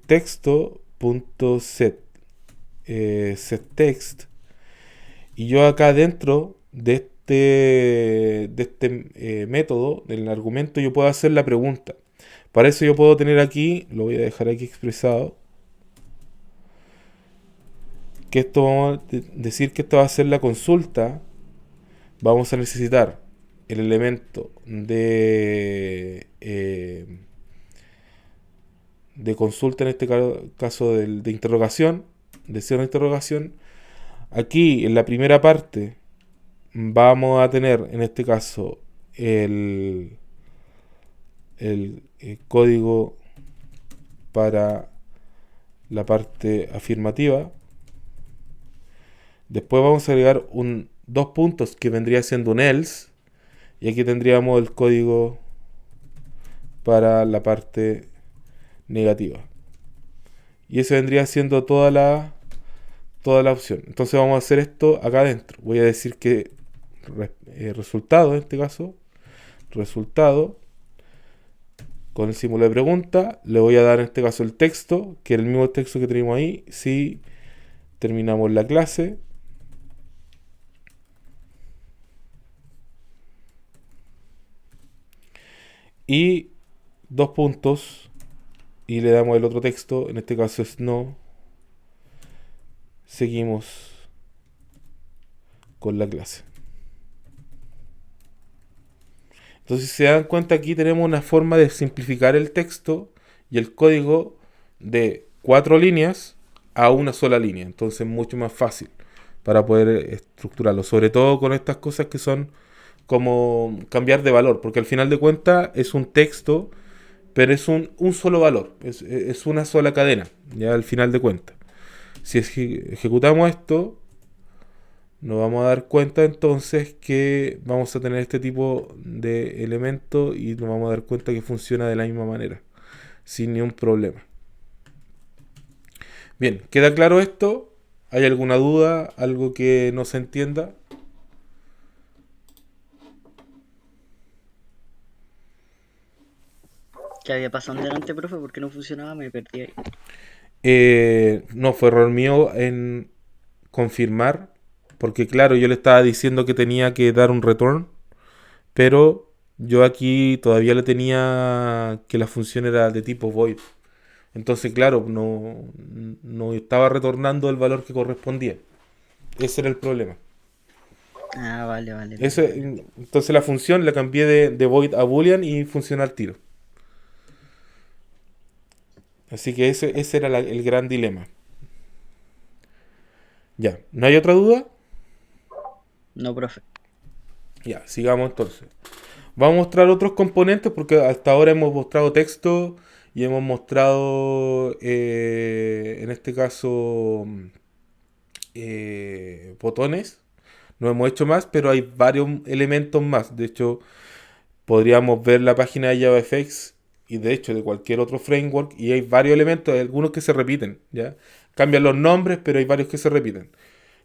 texto.set setText, y yo acá dentro de este método, del argumento, yo puedo hacer la pregunta. Para eso yo puedo tener aquí, lo voy a dejar aquí expresado, que esto vamos a decir que esto va a ser la consulta. Vamos a necesitar el elemento de consulta, en este caso de interrogación, de signo de interrogación. Aquí en la primera parte vamos a tener en este caso el código para la parte afirmativa. Después vamos a agregar dos puntos que vendría siendo un else, y aquí tendríamos el código para la parte negativa, y eso vendría siendo toda la opción. Entonces vamos a hacer esto acá adentro. Voy a decir que resultado, en este caso, resultado con el símbolo de pregunta, le voy a dar en este caso el texto, que es el mismo texto que tenemos ahí si terminamos la clase. Y dos puntos, y le damos el otro texto, en este caso es no. Seguimos con la clase. Entonces, si se dan cuenta, aquí tenemos una forma de simplificar el texto y el código de 4 líneas a una sola línea. Entonces es mucho más fácil para poder estructurarlo, sobre todo con estas cosas que son como cambiar de valor, porque al final de cuentas es un texto, pero es un solo valor, es una sola cadena, ya al final de cuentas. Si ejecutamos esto, nos vamos a dar cuenta entonces que vamos a tener este tipo de elementos, y nos vamos a dar cuenta que funciona de la misma manera, sin ningún problema. Bien, ¿queda claro esto? ¿Hay alguna duda? ¿Algo que no se entienda? ¿Qué había pasado delante, profe? ¿Por qué no funcionaba? Me perdí ahí. No, fue error mío en confirmar, porque claro, yo le estaba diciendo que tenía que dar un return, pero yo aquí todavía le tenía que la función era de tipo void. Entonces, claro, no estaba retornando el valor que correspondía. Ese era el problema. Ah, vale, vale, Eso, perfecto. entonces la función la cambié de void a boolean y funciona al tiro. Así que ese era el gran dilema. Ya, ¿no hay otra duda? No, profe. Ya, sigamos entonces. Vamos a mostrar otros componentes porque hasta ahora hemos mostrado texto y hemos mostrado, en este caso, botones. No hemos hecho más, pero hay varios elementos más. De hecho, podríamos ver la página de JavaFX y de hecho de cualquier otro framework, y hay varios elementos, hay algunos que se repiten, ¿ya? Cambian los nombres, pero hay varios que se repiten.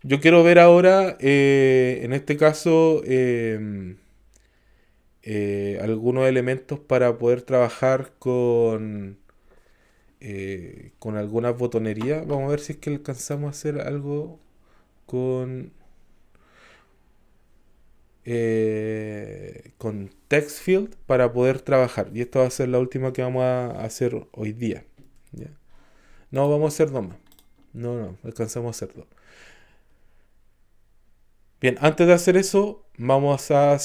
Yo quiero ver ahora, en este caso, algunos elementos para poder trabajar con algunas botonerías. Vamos a ver si es que alcanzamos a hacer algo con, con text field para poder trabajar. Y esta va a ser la última que vamos a hacer hoy día, ¿ya? No, vamos a hacer dos más. No, alcanzamos a hacerlo. Bien, antes de hacer eso, vamos a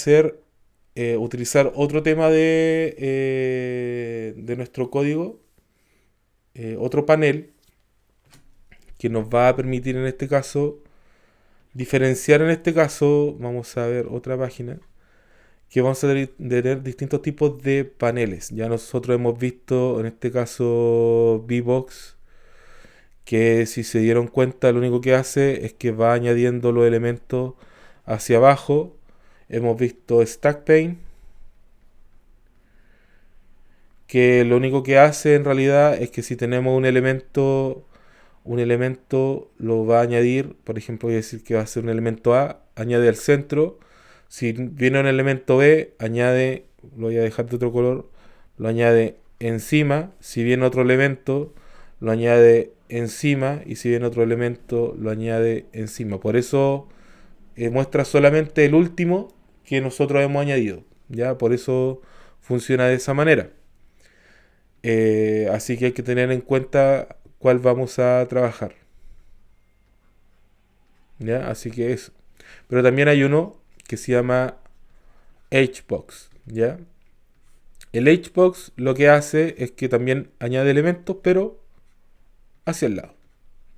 utilizar otro tema de nuestro código, otro panel que nos va a permitir en este caso diferenciar. En este caso, vamos a ver otra página que vamos a tener distintos tipos de paneles. Ya nosotros hemos visto en este caso VBox, que si se dieron cuenta lo único que hace es que va añadiendo los elementos hacia abajo. Hemos visto StackPane, que lo único que hace en realidad es que si tenemos un elemento lo va a añadir. Por ejemplo, voy a decir que va a ser un elemento A, añade al centro, Si viene un elemento B, añade, lo voy a dejar de otro color, lo añade encima. Si viene otro elemento, lo añade encima. Y si viene otro elemento, lo añade encima. Por eso muestra solamente el último que nosotros hemos añadido. ¿Ya? Por eso funciona de esa manera. Así que hay que tener en cuenta cuál vamos a trabajar. ¿Ya? Así que eso. Pero también hay uno que se llama HBox. ¿Ya? El HBox lo que hace es que también añade elementos, pero hacia el lado.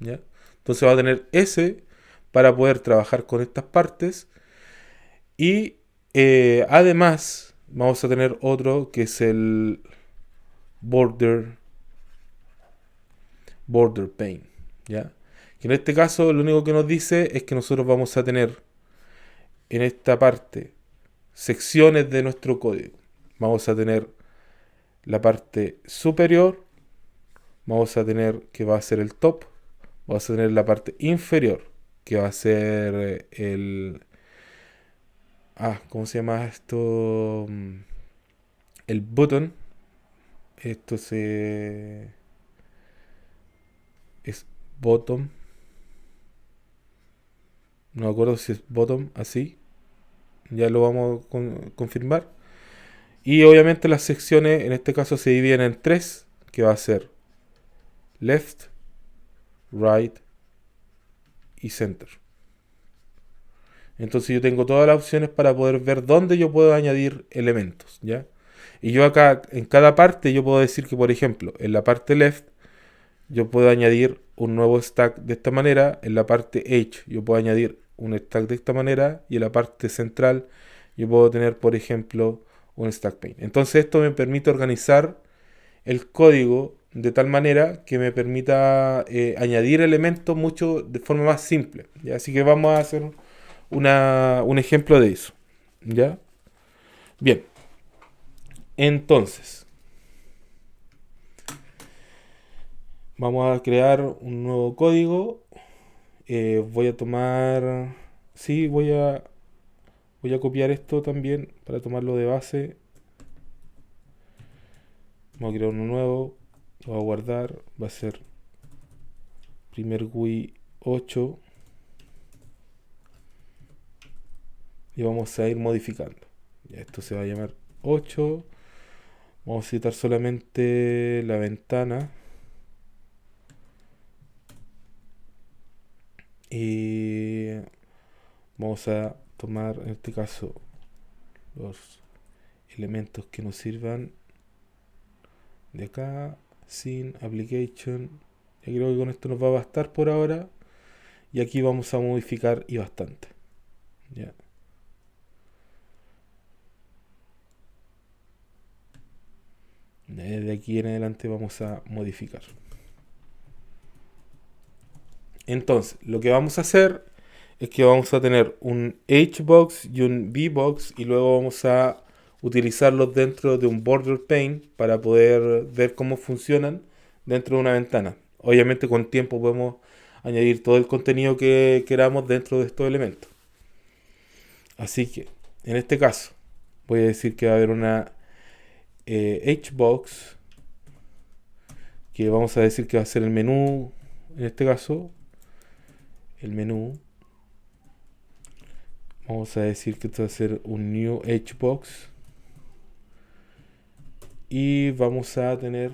¿Ya? Entonces va a tener ese para poder trabajar con estas partes. Y además vamos a tener otro que es el border pane. ¿Ya? Que en este caso lo único que nos dice es que nosotros vamos a tener en esta parte secciones de nuestro código. Vamos a tener la parte superior, vamos a tener que va a ser el top, vamos a tener la parte inferior, que va a ser el... ¿cómo se llama esto? El button. Esto es bottom. No me acuerdo si es bottom así. Ya lo vamos a confirmar. Y obviamente las secciones en este caso se dividen en tres, que va a ser left, right y center. Entonces yo tengo todas las opciones para poder ver dónde yo puedo añadir elementos, ¿ya? Y yo acá, en cada parte, yo puedo decir que, por ejemplo, en la parte left, yo puedo añadir un nuevo stack de esta manera. En la parte edge, yo puedo añadir un stack de esta manera. Y en la parte central, yo puedo tener, por ejemplo, un stack pane. Entonces esto me permite organizar el código de tal manera que me permita añadir elementos mucho de forma más simple, ¿ya? Así que vamos a hacer un ejemplo de eso, ¿ya? Bien, entonces vamos a crear un nuevo código. Voy a tomar, sí, voy a copiar esto también para tomarlo de base. Vamos a crear uno nuevo, lo voy a guardar, va a ser primer GUI 8 y vamos a ir modificando. Ya, esto se va a llamar 8. Vamos a citar solamente la ventana. Y vamos a tomar en este caso los elementos que nos sirvan de acá, sin application. Ya creo que con esto nos va a bastar por ahora. Y aquí vamos a modificar y bastante. Ya. Desde aquí en adelante vamos a modificar. Entonces, lo que vamos a hacer es que vamos a tener un HBox y un VBox y luego vamos a utilizarlos dentro de un border pane para poder ver cómo funcionan dentro de una ventana. Obviamente con tiempo podemos añadir todo el contenido que queramos dentro de estos elementos. Así que en este caso voy a decir que va a haber una HBox que vamos a decir que va a ser el menú. En este caso el menú, vamos a decir que esto va a ser un new HBox y vamos a tener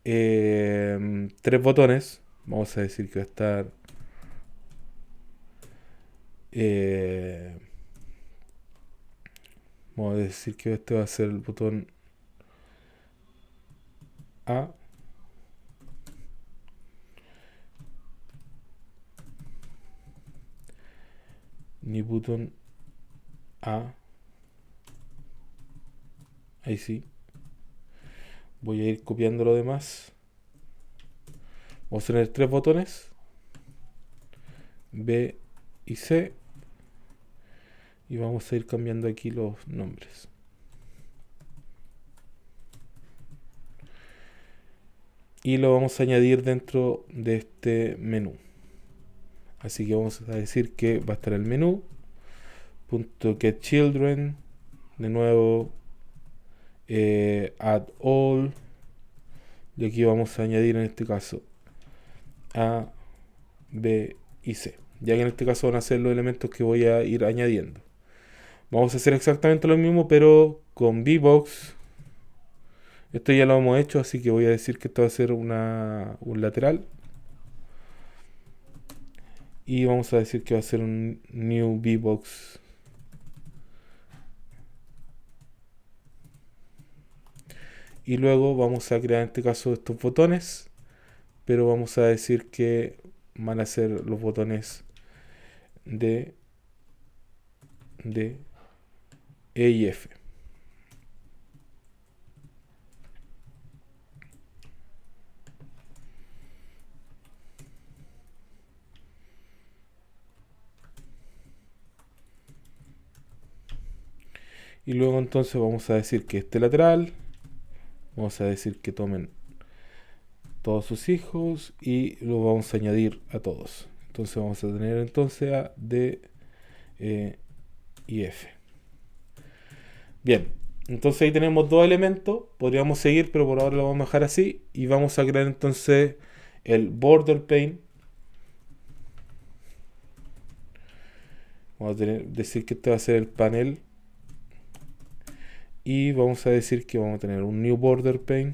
tres botones. Vamos a decir que va a estar vamos a decir que este va a ser el botón A, ni botón A. Ahí sí. Voy a ir copiando lo demás. Vamos a tener tres botones, B y C, y vamos a ir cambiando aquí los nombres. Y lo vamos a añadir dentro de este menú. Así que vamos a decir que va a estar el menú. .getChildren, de nuevo add all, y aquí vamos a añadir en este caso A, B y C, ya que en este caso van a ser los elementos que voy a ir añadiendo. Vamos a hacer exactamente lo mismo pero con VBox. Esto ya lo hemos hecho, así que voy a decir que esto va a ser un lateral. Y vamos a decir que va a ser un new VBox. Y luego vamos a crear en este caso estos botones. Pero vamos a decir que van a ser los botones de E y F. Y luego entonces vamos a decir que este lateral, vamos a decir que tomen todos sus hijos y lo vamos a añadir a todos. Entonces vamos a tener entonces a D, E y F. Bien, entonces ahí tenemos dos elementos. Podríamos seguir, pero por ahora lo vamos a dejar así. Y vamos a crear entonces el border pane. Vamos a decir que este va a ser el panel. Y vamos a decir que vamos a tener un new border pane.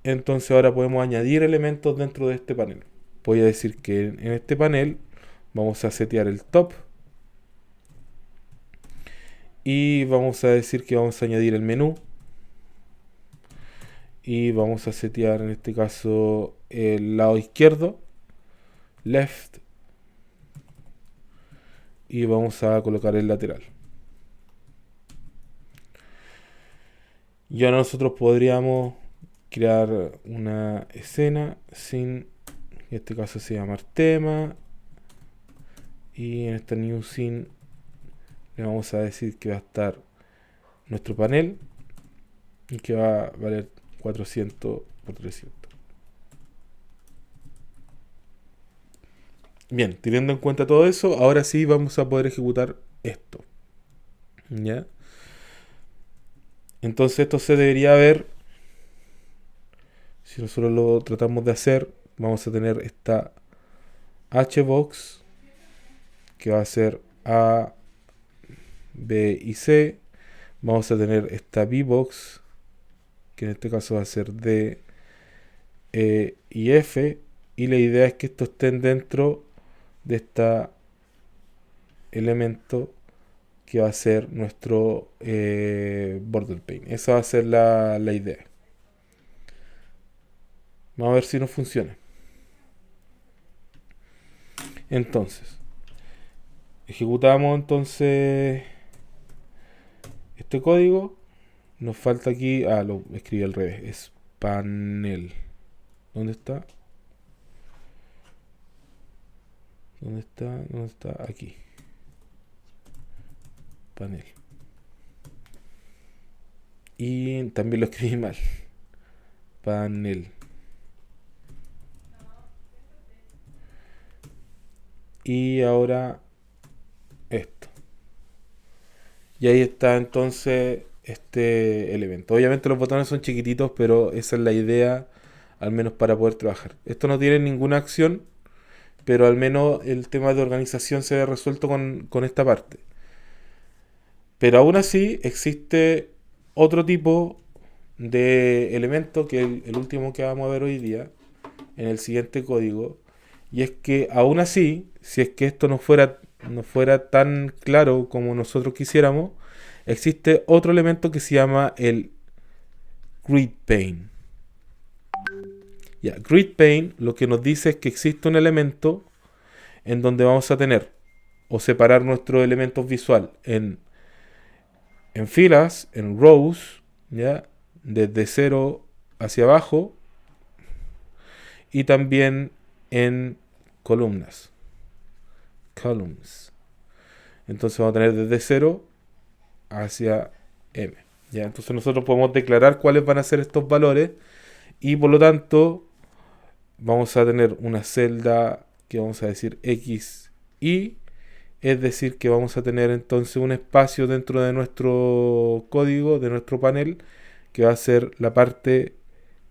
Entonces ahora podemos añadir elementos dentro de este panel. Voy a decir que en este panel vamos a setear el top. Y vamos a decir que vamos a añadir el menú. Y vamos a setear en este caso el lado izquierdo, left. Y vamos a colocar el lateral. Y ahora nosotros podríamos crear una escena sin, en este caso se llama tema, y en esta new scene le vamos a decir que va a estar nuestro panel y que va a valer 400 por 300. Bien, teniendo en cuenta todo eso, ahora sí vamos a poder ejecutar esto, ¿ya? Entonces esto se debería ver. Si nosotros lo tratamos de hacer, vamos a tener esta HBox que va a ser A, B y C. Vamos a tener esta VBox que en este caso va a ser D, E y F. Y la idea es que estos estén dentro de este elemento que va a ser nuestro border pane. Esa va a ser la idea. Vamos a ver si nos funciona. Entonces, ejecutamos entonces este código. Nos falta aquí, lo escribí al revés, es panel. ¿Dónde está? ¿Dónde está? ¿Dónde está? Aquí. Panel. Y también lo escribí mal. Panel. Y ahora esto. Y ahí está entonces este elemento. Obviamente los botones son chiquititos, pero esa es la idea, al menos para poder trabajar. Esto no tiene ninguna acción, pero al menos el tema de organización se ve resuelto con esta parte. Pero aún así existe otro tipo de elemento que es el último que vamos a ver hoy día en el siguiente código. Y es que aún así, si es que esto no fuera tan claro como nosotros quisiéramos, existe otro elemento que se llama el grid pane. Ya, grid pane lo que nos dice es que existe un elemento en donde vamos a tener o separar nuestros elementos visual en filas, en rows, ¿ya? Desde 0 hacia abajo, y también en columnas. Columns. Entonces vamos a tener desde 0 hacia m. ¿Ya? Entonces nosotros podemos declarar cuáles van a ser estos valores y por lo tanto vamos a tener una celda que vamos a decir X, Y, es decir que vamos a tener entonces un espacio dentro de nuestro código, de nuestro panel, que va a ser la parte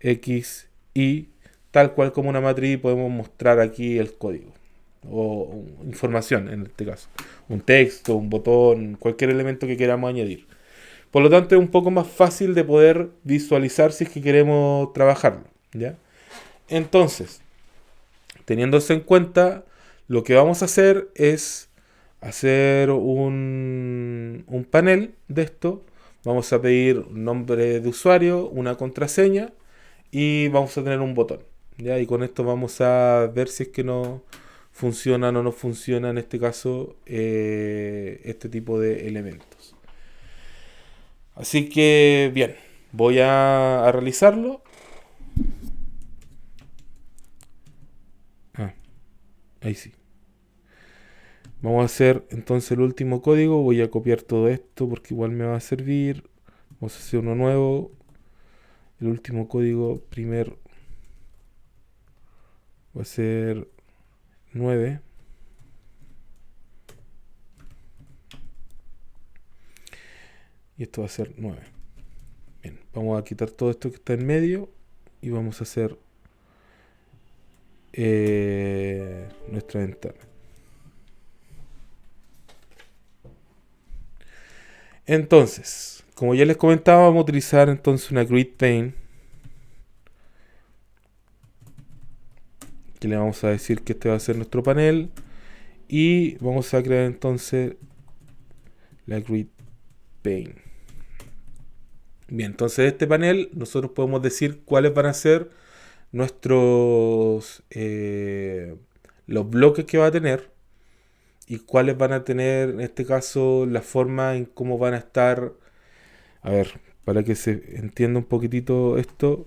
X, Y, tal cual como una matriz. Podemos mostrar aquí el código o información en este caso, un texto, un botón, cualquier elemento que queramos añadir. Por lo tanto es un poco más fácil de poder visualizar si es que queremos trabajarlo, ¿ya? Entonces, teniendo eso en cuenta, lo que vamos a hacer es hacer un panel de esto. Vamos a pedir un nombre de usuario, una contraseña y vamos a tener un botón, ¿ya? Y con esto vamos a ver si es que no funciona o no funciona en este caso este tipo de elementos. Así que bien, voy a realizarlo. Ah, ahí sí. Vamos a hacer entonces el último código. Voy a copiar todo esto porque igual me va a servir. Vamos a hacer uno nuevo. El último código, primer, va a ser 9. Y esto va a ser 9. Bien, vamos a quitar todo esto que está en medio. Y vamos a hacer nuestra ventana. Entonces, como ya les comentaba, vamos a utilizar entonces una grid pane, que le vamos a decir que este va a ser nuestro panel, y vamos a crear entonces la grid pane. Bien, entonces este panel nosotros podemos decir cuáles van a ser nuestros los bloques que va a tener y cuáles van a tener en este caso la forma en cómo van a estar. A ver, para que se entienda un poquitito esto,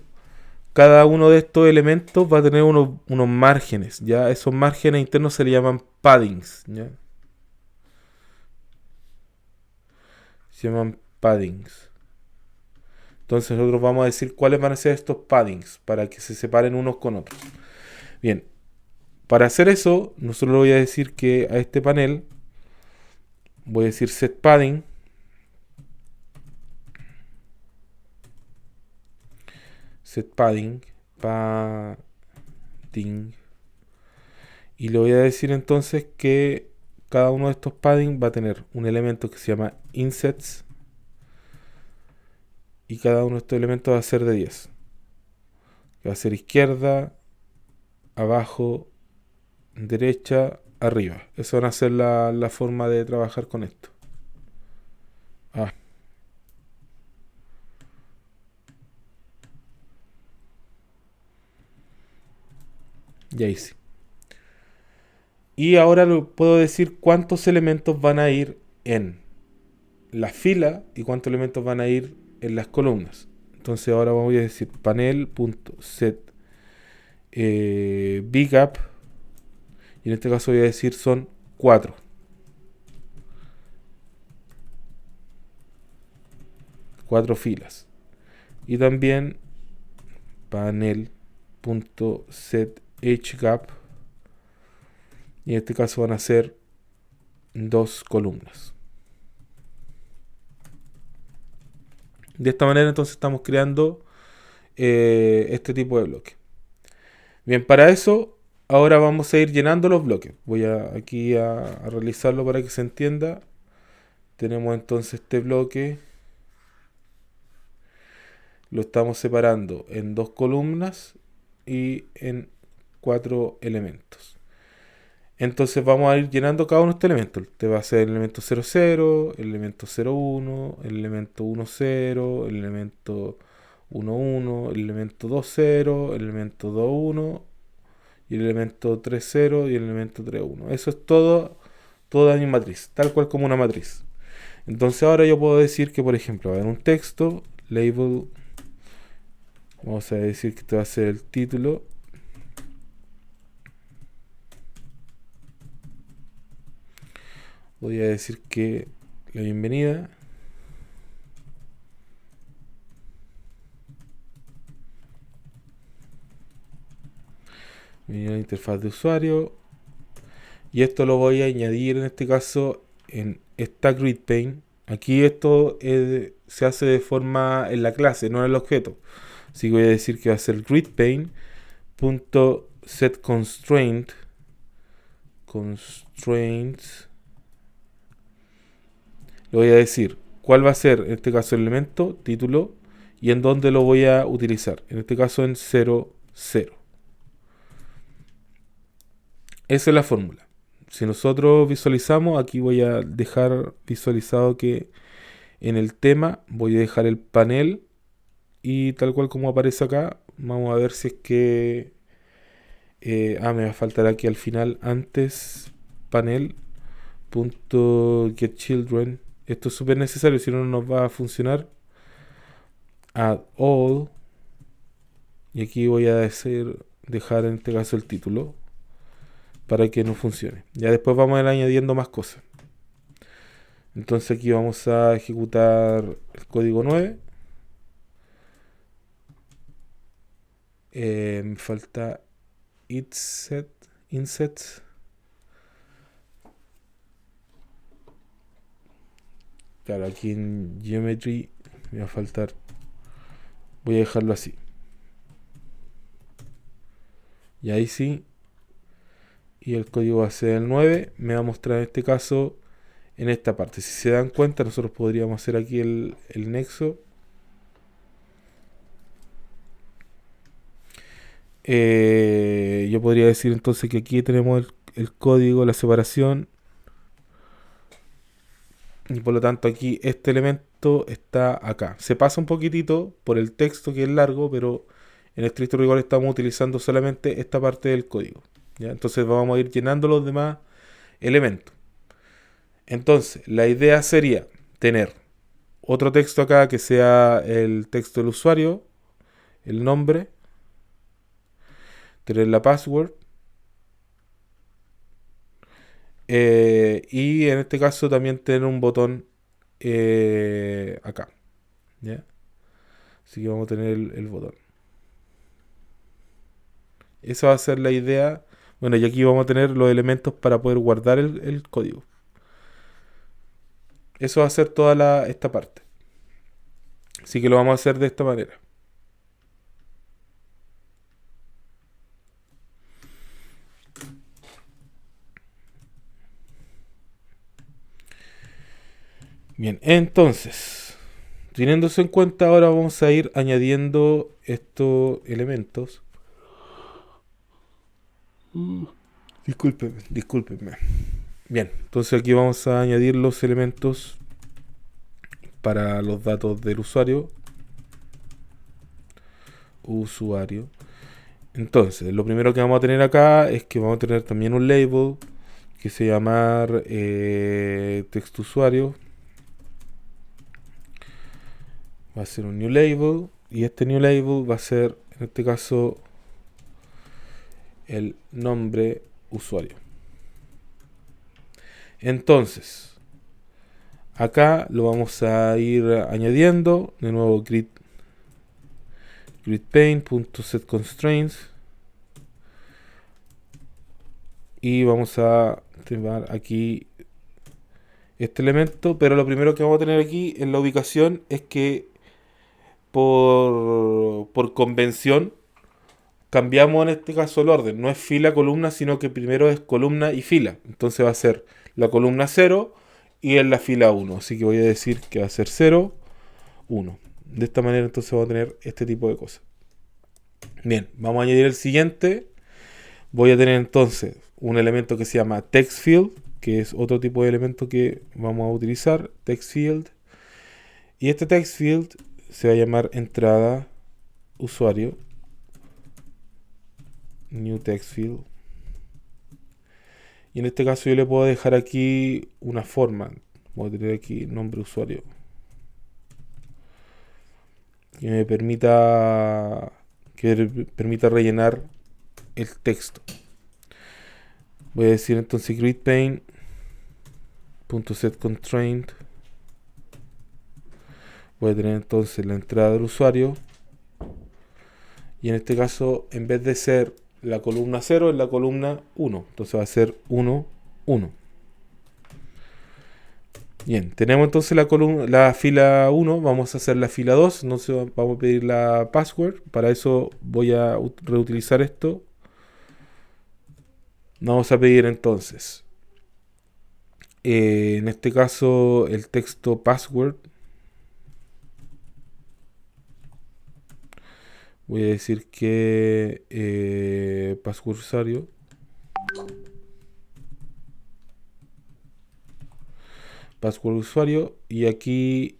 cada uno de estos elementos va a tener unos márgenes, ¿ya? Esos márgenes internos se le llaman paddings, ¿ya? Se llaman paddings. Entonces nosotros vamos a decir cuáles van a ser estos paddings para que se separen unos con otros. Bien, para hacer eso, nosotros le voy a decir que a este panel voy a decir set padding. Set padding. Padding. Y le voy a decir entonces que cada uno de estos padding va a tener un elemento que se llama insets. Y cada uno de estos elementos va a ser de 10. Va a ser izquierda, abajo, derecha, arriba. Eso van a ser la forma de trabajar con esto. Ah, ya hice. Y ahora puedo decir cuántos elementos van a ir en la fila y cuántos elementos van a ir en las columnas. Entonces ahora voy a decir panel.set bigup, y en este caso voy a decir son 4 filas. Y también panel.set hgap, y en este caso van a ser 2 columnas. De esta manera entonces estamos creando este tipo de bloque. Bien, para eso ahora vamos a ir llenando los bloques. Voy aquí a realizarlo para que se entienda. Tenemos entonces este bloque. Lo estamos separando en 2 columnas y en 4 elementos. Entonces vamos a ir llenando cada uno de estos elementos. Este va a ser el elemento 0, 0, el elemento 0, 1, el elemento 1, 0, el elemento 1, 1, el elemento 2, 0, el elemento 2, 1, y el elemento 3, 0 y el elemento 3, 1. Eso es todo de mi matriz, tal cual como una matriz. Entonces ahora yo puedo decir que, por ejemplo, va a haber un texto, label, vamos a decir que este va a ser el título. Voy a decir que la bienvenida. Bienvenida a la interfaz de usuario. y esto lo voy a añadir en este caso en esta grid pane. Aquí esto se hace de forma en la clase, no en el objeto. Así que voy a decir que va a ser grid pane punto set constraints, le voy a decir cuál va a ser en este caso el elemento, título, y en dónde lo voy a utilizar, en este caso en 0, 0. Esa es la fórmula. Si nosotros visualizamos, aquí voy a dejar visualizado que en el tema voy a dejar el panel y tal cual como aparece acá, vamos a ver si es que me va a faltar aquí al final antes panel.getChildren. Esto es súper necesario, si no, no nos va a funcionar. Add all, y aquí voy a dejar en este caso el título para que no funcione. Ya después vamos a ir añadiendo más cosas. Entonces aquí vamos a ejecutar el código 9. Me falta inset. Claro, aquí en Geometry me va a faltar. Voy a dejarlo así. Y ahí sí. Y el código va a ser el 9. Me va a mostrar en este caso en esta parte. Si se dan cuenta, nosotros podríamos hacer aquí el nexo. Yo podría decir entonces que aquí tenemos el código, la separación. Y por lo tanto aquí este elemento está acá. Se pasa un poquitito por el texto que es largo, pero en estricto rigor estamos utilizando solamente esta parte del código, ¿ya? Entonces vamos a ir llenando los demás elementos. Entonces la idea sería tener otro texto acá que sea el texto del usuario, el nombre, tener la password, y en este caso también tener un botón acá, ¿ya? Así que vamos a tener el botón. Esa va a ser la idea. Bueno, y aquí vamos a tener los elementos para poder guardar el código. Eso va a ser toda esta parte. Así que lo vamos a hacer de esta manera. Bien, entonces, teniendo eso en cuenta, ahora vamos a ir añadiendo estos elementos. Discúlpenme. Bien, entonces aquí vamos a añadir los elementos para los datos del usuario. Entonces, lo primero que vamos a tener acá es que vamos a tener también un label que se llama texto usuario. Va a ser un new label, y este new label va a ser en este caso el nombre usuario. Entonces acá lo vamos a ir añadiendo de nuevo gridPane.setConstraints, y vamos a tener aquí este elemento, pero lo primero que vamos a tener aquí en la ubicación es que por convención cambiamos en este caso el orden. No es fila, columna, sino que primero es columna y fila. Entonces va a ser la columna 0 y en la fila 1. Así que voy a decir que va a ser 0, 1. De esta manera entonces vamos a tener este tipo de cosas. Bien, vamos a añadir el siguiente. Voy a tener entonces un elemento que se llama TextField, que es otro tipo de elemento que vamos a utilizar. TextField. Y este TextField se va a llamar entrada usuario. New text field. Y en este caso yo le puedo dejar aquí una forma. Voy a tener aquí nombre usuario que me permita rellenar el texto. Voy a decir entonces gridPane.setConstraint. Voy a tener entonces la entrada del usuario, y en este caso en vez de ser la columna 0 es la columna 1, entonces va a ser 1, 1. Bien, tenemos entonces la fila 1, vamos a hacer la fila 2, entonces vamos a pedir la password, para eso voy a reutilizar esto. Vamos a pedir entonces, en este caso, el texto password. Voy a decir que password usuario. Password usuario. Y aquí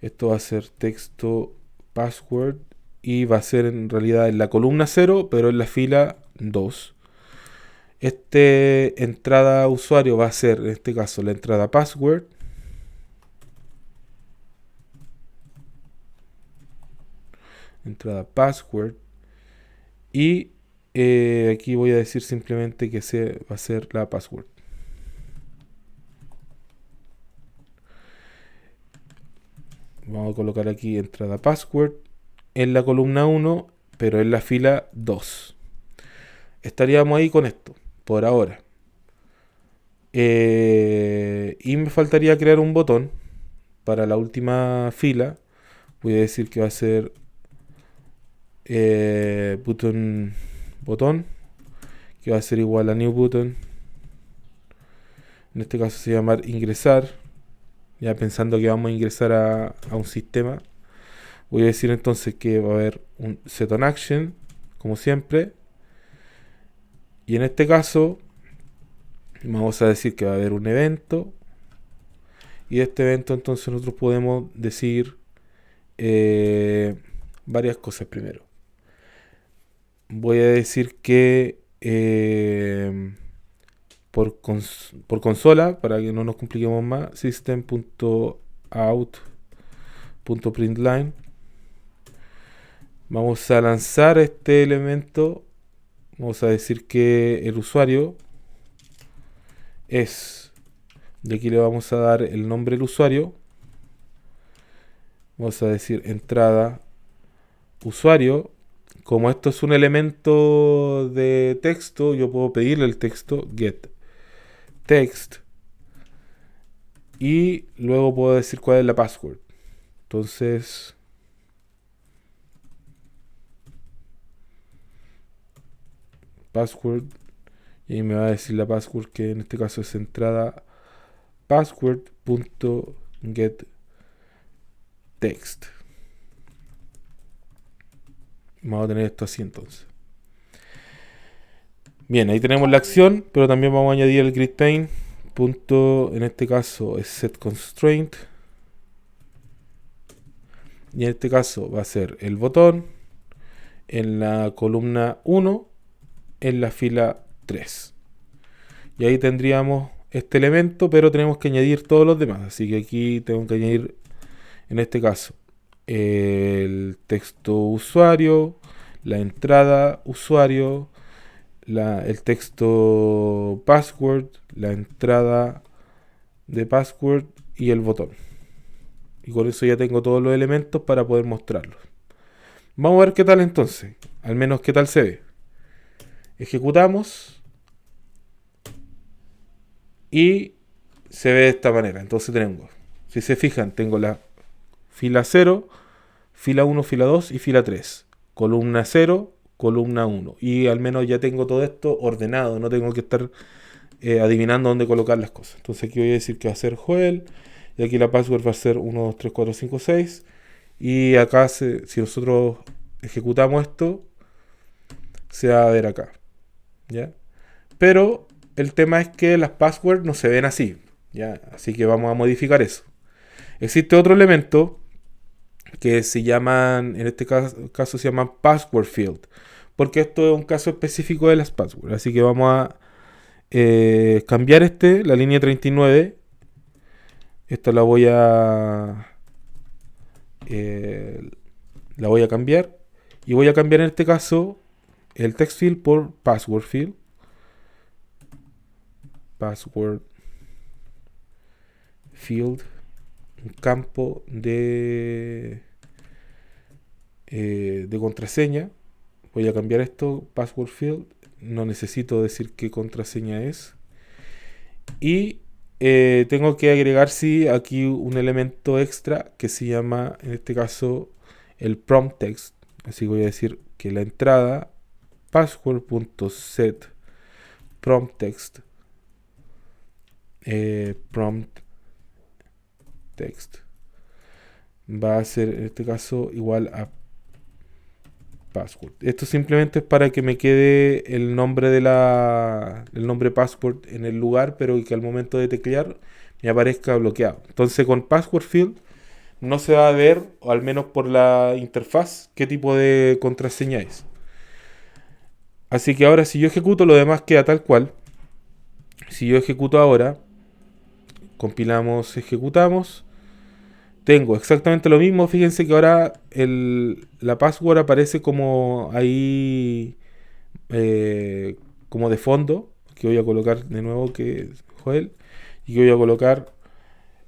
esto va a ser texto password. Y va a ser en realidad en la columna 0, pero en la fila 2. Entrada usuario va a ser en este caso la entrada password. Entrada password. Y aquí voy a decir simplemente que va a ser la password. Vamos a colocar aquí entrada password en la columna 1, pero en la fila 2. Estaríamos ahí con esto, por ahora. Y me faltaría crear un botón para la última fila. Voy a decir que va a ser botón, que va a ser igual a new button. En este caso se va a llamar ingresar. Ya pensando que vamos a ingresar a un sistema. Voy a decir entonces que va a haber un set on action, como siempre. Y en este caso vamos a decir que va a haber un evento. Y de este evento entonces nosotros podemos decir varias cosas primero. Voy a decir que por consola, para que no nos compliquemos más, system.out.println. Vamos a lanzar este elemento. Vamos a decir que el usuario es, de aquí le vamos a dar el nombre del usuario. Vamos a decir entrada usuario. Como esto es un elemento de texto, yo puedo pedirle el texto get text y luego puedo decir cuál es la password. Entonces password, y ahí me va a decir la password, que en este caso es entrada password.getText. Vamos a tener esto así entonces. Bien, ahí tenemos la acción, pero también vamos a añadir el gridPane. En este caso es setConstraint. Y en este caso va a ser el botón en la columna 1 en la fila 3. Y ahí tendríamos este elemento, pero tenemos que añadir todos los demás. Así que aquí tengo que añadir, en este caso, el texto usuario, la entrada usuario, el texto password, la entrada de password y el botón. Y con eso ya tengo todos los elementos para poder mostrarlos. Vamos a ver qué tal entonces. Al menos qué tal se ve. Ejecutamos. Y se ve de esta manera. Entonces tengo, si se fijan, tengo la fila 0, fila 1, fila 2 y fila 3. Columna 0, columna 1. Y al menos ya tengo todo esto ordenado. No tengo que estar adivinando dónde colocar las cosas. Entonces aquí voy a decir que va a ser Joel. Y aquí la password va a ser 1, 2, 3, 4, 5, 6. Y acá, si nosotros ejecutamos esto, se va a ver acá. ¿Ya? Pero el tema es que las passwords no se ven así. ¿Ya? Así que vamos a modificar eso. Existe otro elemento que se llaman, en este caso se llaman password field. Porque esto es un caso específico de las passwords. Así que vamos a cambiar la línea 39. Esta la voy a cambiar. Y voy a cambiar en este caso el text field por password field. Password field, un campo de contraseña. Voy a cambiar esto, password field. No necesito decir qué contraseña es. Y tengo que agregar, sí, aquí un elemento extra que se llama, en este caso, el prompt text. Así voy a decir que la entrada password.set prompt text prompt text va a ser en este caso igual a password. Esto simplemente es para que me quede el nombre el nombre password en el lugar, pero que al momento de teclear me aparezca bloqueado. Entonces con password field no se va a ver, o al menos por la interfaz, qué tipo de contraseña es. Así que ahora si yo ejecuto, lo demás queda tal cual. Si yo ejecuto ahora, compilamos, ejecutamos, tengo exactamente lo mismo. Fíjense que ahora la password aparece como ahí, eh, como de fondo, que voy a colocar de nuevo, que es Joel, y que voy a colocar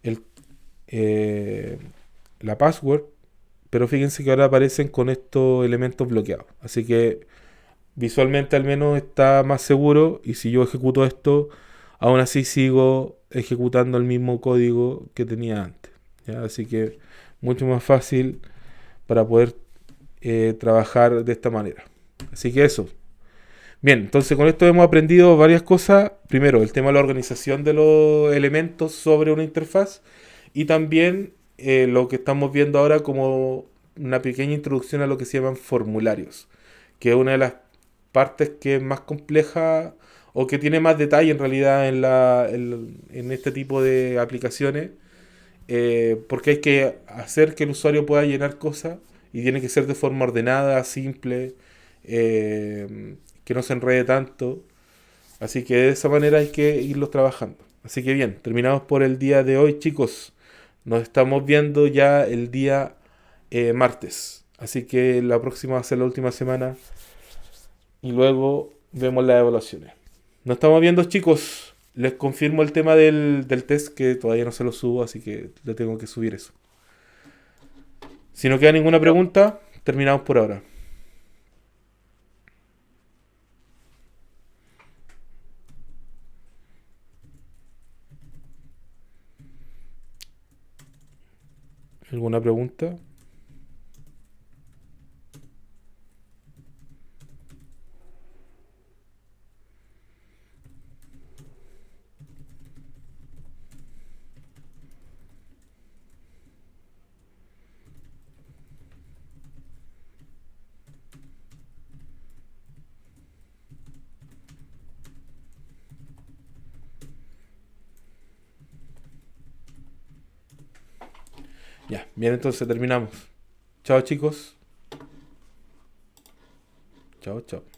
el, eh, la password, pero fíjense que ahora aparecen con estos elementos bloqueados. Así que visualmente al menos está más seguro, y si yo ejecuto esto, aún así sigo ejecutando el mismo código que tenía antes. ¿Ya? Así que mucho más fácil para poder trabajar de esta manera. Así que eso. Bien, entonces con esto hemos aprendido varias cosas. Primero, el tema de la organización de los elementos sobre una interfaz, y también lo que estamos viendo ahora como una pequeña introducción a lo que se llaman formularios, que es una de las partes que es más compleja o que tiene más detalle en realidad en este tipo de aplicaciones, porque hay que hacer que el usuario pueda llenar cosas y tiene que ser de forma ordenada, simple, que no se enrede tanto. Así que de esa manera hay que irlos trabajando. Así que bien, terminamos por el día de hoy, chicos. Nos estamos viendo ya el día martes. Así que la próxima va a ser la última semana y luego vemos las evaluaciones. Nos estamos viendo, chicos. Les confirmo el tema del test, que todavía no se lo subo, así que le tengo que subir eso. Si no queda ninguna Yo, pregunta, terminamos por ahora. ¿Alguna pregunta? Ya, bien, entonces terminamos. Chao, chicos. Chao, chao.